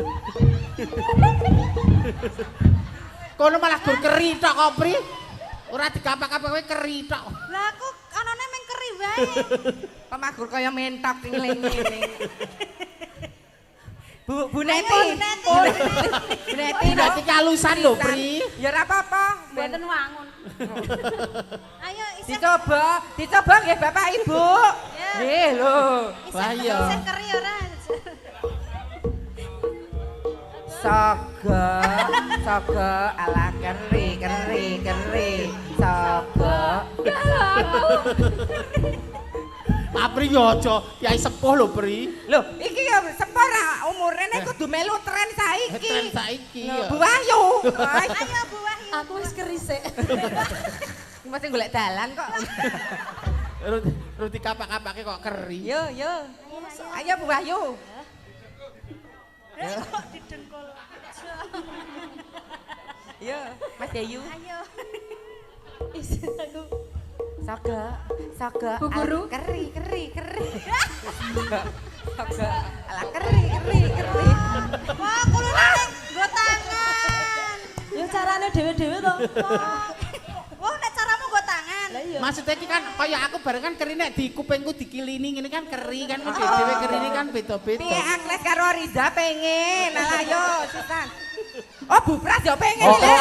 Kono malah gur keri tok kok, Pri. Ora digapak-gapak kowe keri tok. Lah aku anane meng keri wae. Pemagur kaya mentok tingling ngene. Bu Neti. Ayo, Bu Neti. Bu Neti. Berarti kalusan lho, Pri. Ya ora apa-apa. Mboten wangun. Ayo isih Dicoba nggih Bapak Ibu. Ya. Nggih lho. Wah, iya. isih keri ora. Sogok, ala keri. Sogok. Pak Pri yo aja Kyai sepuh lho, Pri. Lho, iki ya separa umure nek kudu melu tren saiki. Tren saiki Lho, ya. Bu Wahyu. Ayo Bu Wahyu. aku wis kerisik. Masih golek dalan kok. Ruti kapak-kapake kok keri. Yo. Ayo Bu Wahyu. Kok didengkul. Yo, Mas Dayu. Ayo. Isin aku. Sogok. Bu Guru. Keri. Sogok. Ala keri. Wah, kulune nggo tangan. Yo carane dhewe-dhewe to. Wong nek caramu nggo tangan. Lah iya. Maksudnya iki kan kaya aku bareng kan keri nek di kupingku dikilini ngene kan keri kan dhewe keri kan beda-beda. Piye Agnes karo Riza pengen. Alah yo sisan. Oh, Bu Pras yo pengen Oh, lho.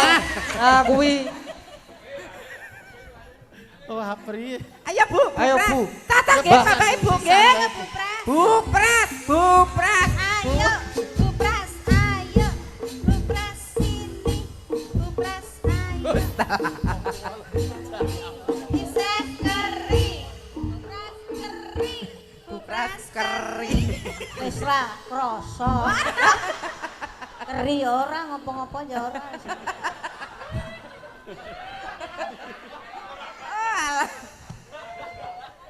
ah kuwi. Oh, apri. Ayo Bu, Ayo, Pras. Bu. Tata nggih, Mbak. Bapak Ibu nggih. Bu Pras, Bu Pras. Ayo, Bupras, ayo. Bupras sini. Bupras, ayo. Iseh keri. Bupras keri. Bu Pras keri. Wis ra krasa. Keri ora ngopo-ngopo ya ora. Oh, alah.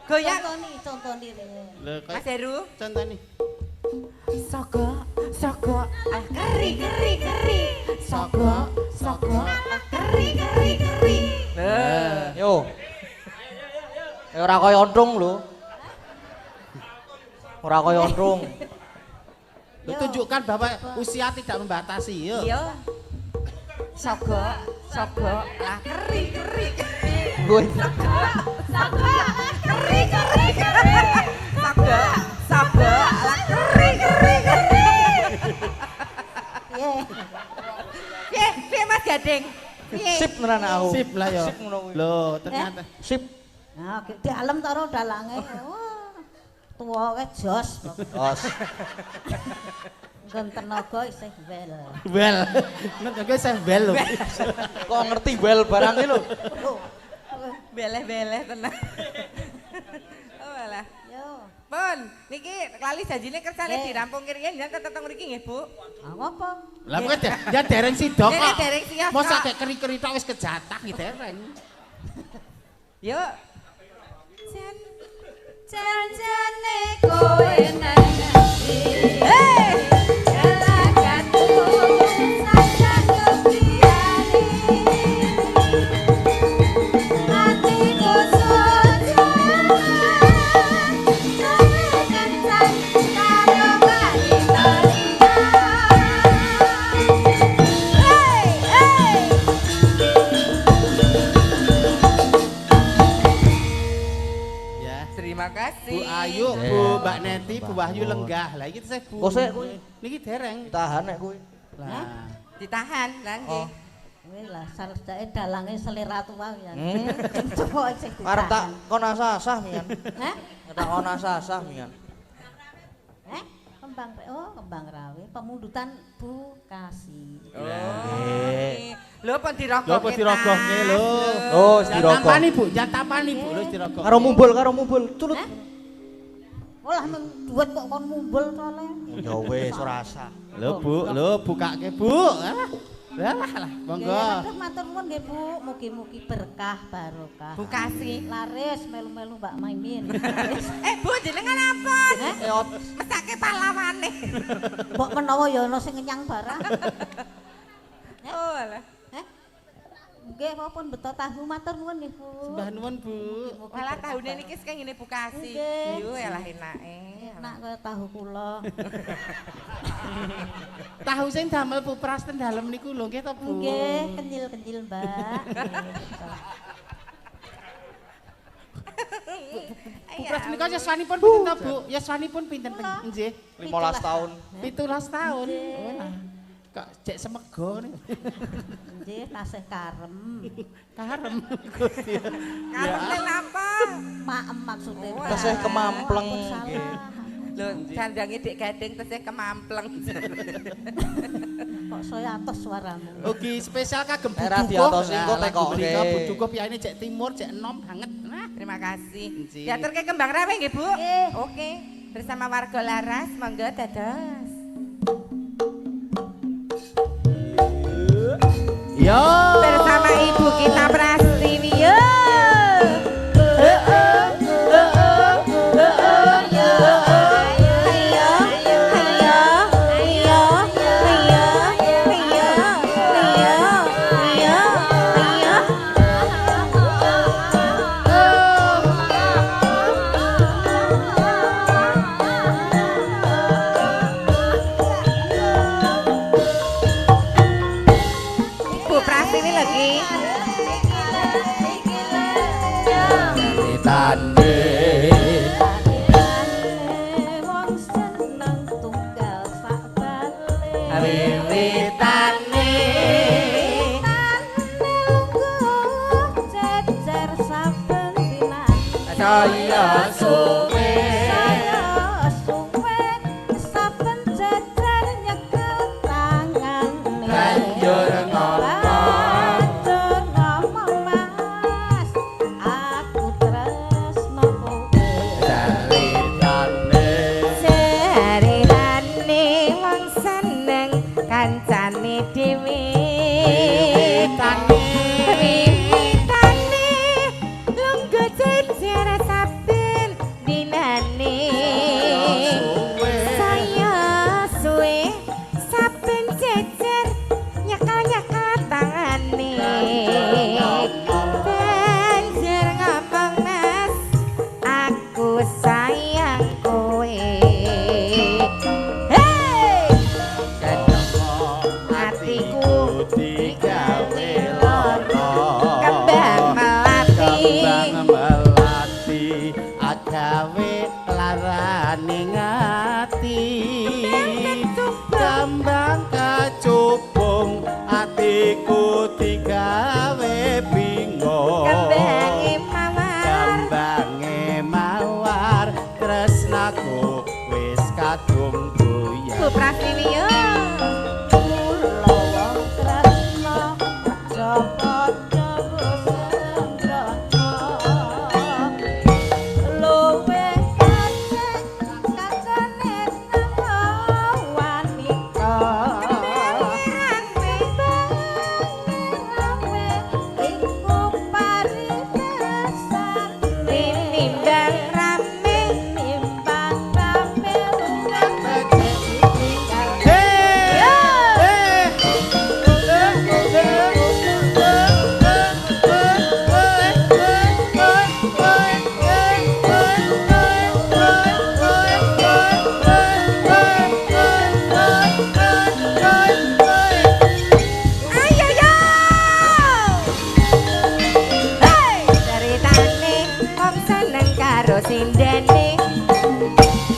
Goyang Contoni. Lho Mas kaya Heru. contoh nih. Sogo, keri. Sogo, keri. Yo. Ya ora kaya ontrung lho. Ora kaya ontrung. Lu tunjukkan bahwa usia tidak membatasi, yuk. Iya. Sogo, lah keri. Gue Sogo, lah keri. Piye? Piye Mas Gading? Piye? sip tenan aku. Sip lah yo. Sip ngono kuwi. Loh, ternyata. Sip. Nah, di alam taro dalange. Tuwa ke jos. Os. Nggon tenaga isih wel. Well. Nek gue saya well lho. Kok ngerti well barang iki lho. Beleh tenan. Oh alah. Yo. Pun, niki lali janjine kersane Eh. dirampung kiriyen yen tetep mriki nggih, Bu. Apa? Lah kok ya dereng sidok Dereng, kok. dereng siap, Mosok kok. kayak keri-keri tok wis kejatah iki dereng. Yuk. Janjane kowe nang-nangi. Hei. Galaganku sayang kepiani. Hatiku sunjungan. Kowe kencang karo wanita liya. Ya. Terima kasih. Bu Ayu, Bu Mbak Neti, Bu Wahyu lenggah. Lah iki saya Bu. Kok sik kuwi? Niki dereng. Tahan nek kuwi. Lah. Ditahan, lah nggih. Kuwi lah saleh dalange selera tuwa ya. Hmm. Coba sing Arep tak ditahan. kon asah-asah mian. Hah? Tak kon asah-asah mian. Kembang rawe pemundutan Bu Kasih. Oh. Lho pun dirogokke. Lho kok dirogohke lho. Oh, wis dirokok. Tampani Bu, jangan tampani Bu, lho dirokok. Karo mumbul. Culut. Olah duit kok kon mumbul sole. Ya wis ora asah. Lho Bu, bukake Bu. Lah, monggo. Nggih, matur nuwun nggih Bu, mugi-mugi berkah barokah. Bu Kasih. Laris melu-melu Mbak Maimin. Bu jenengan apa? Eot. Mesake pahlawane. Mbok menawa ya ana sing ngenyang barang. Oh alah. Nggih, pun beto tahu matur nuwun nggih Bu. Sembah nuwun Bu. Mugi-mugi Walah berkah tahune niki sing ngene Bu Kasih. Nggih. Yo elah enake. enak kaya tahu kula. Tahu sing damel Bu Pras ten dalem niku lho nggih to Bu. Nggih, kenyil-kenyil, Mbak. Bu Pras menika yuswanipun pinten to Bu? Yuswanipun pinten nggih? 15 tahun. 17 tahun. Oh, nah. Kok cek semego niku. Nggih, tasih karem. Karem Gusti. Karep napa? Maem maksudnya. Wah. Tasih kemampleng Ampun, salah. nggih. Lho, janjange Dik Gading tesih kemampleng. Kok saya atos suaramu. Ugi spesial kagem Bu Era Dukuh. diatosi engko Lah, lagu tekokke. menika Bu Dukuh piyane cek timur, cek enom banget. Nah, Terima kasih. Nggih. Diaturke kembang rawe nggih, Bu? Nggih. Oke. Bersama warga Laras, monggo dados. Yo. Bersama Ibu kita Prastiwi. Yo. Bu Prastiwi. saya suwe saya suwe saben jejer nyekel tangane banjur Banjur ngomong mas aku tresno kowe caritane Serirane wong seneng kancane dhewe Wiwitane lungguh jejer saben dinane Saya suwe saben jejer nyekel tangane Banjur ngomong mas aku sayang kowe Hey! Hatiku digawe lara kembang melati kembang melati agawe laraning ati kembang kacubung atiku digawe bingung kembange mawar kembange mawar tresnaku wis kadung buyar Bu Prastiwio kula wong tresno Joko terus sembrono luwe kacane nama wanita iku paripesan tinimbang rame nimbang rame lunga ayo yo Hey! Ceritane wong seneng karo sindene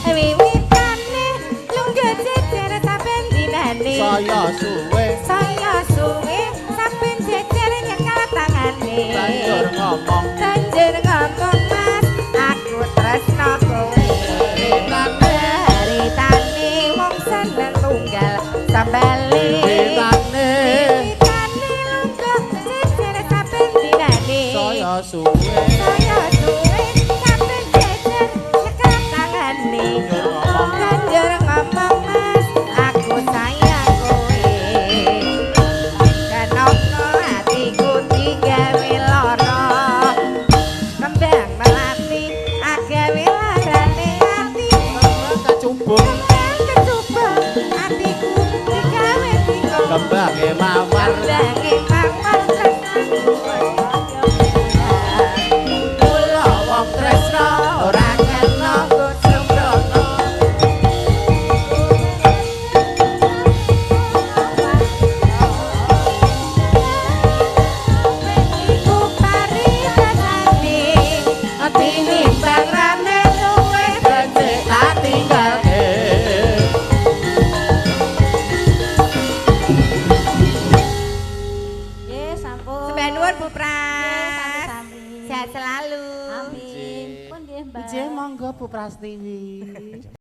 Wiwitane lungguh jejer saben dinane saya suwe Saya suwe saben jejer nyekel tangane banjur ngomong Banjur ngomong mas aku tresno kowe Ceritane wong seneng tunggal sambale Ceritane Wiwitane lungguh jejer saben dinane saya suwe Saya suwe saben jejer nyekel tangane Banjur ngomong mas aku sayang kowe Kenapa hatiku digawe lara Kembang melati agawe larane ati kacubung Kembang kecubung hatiku digawe bingung kembange mawar Kembange mawar tresnaku kula wong tresno ora kena sembrono Iku paripesane tinimbang rame luwe becik tak tinggalke Nggih sampun Sembah nuwun Bu Nggih, Pras sami-sami. Sehat selalu Amin pun nggih Mbak Nggih monggo Bu Prastiwi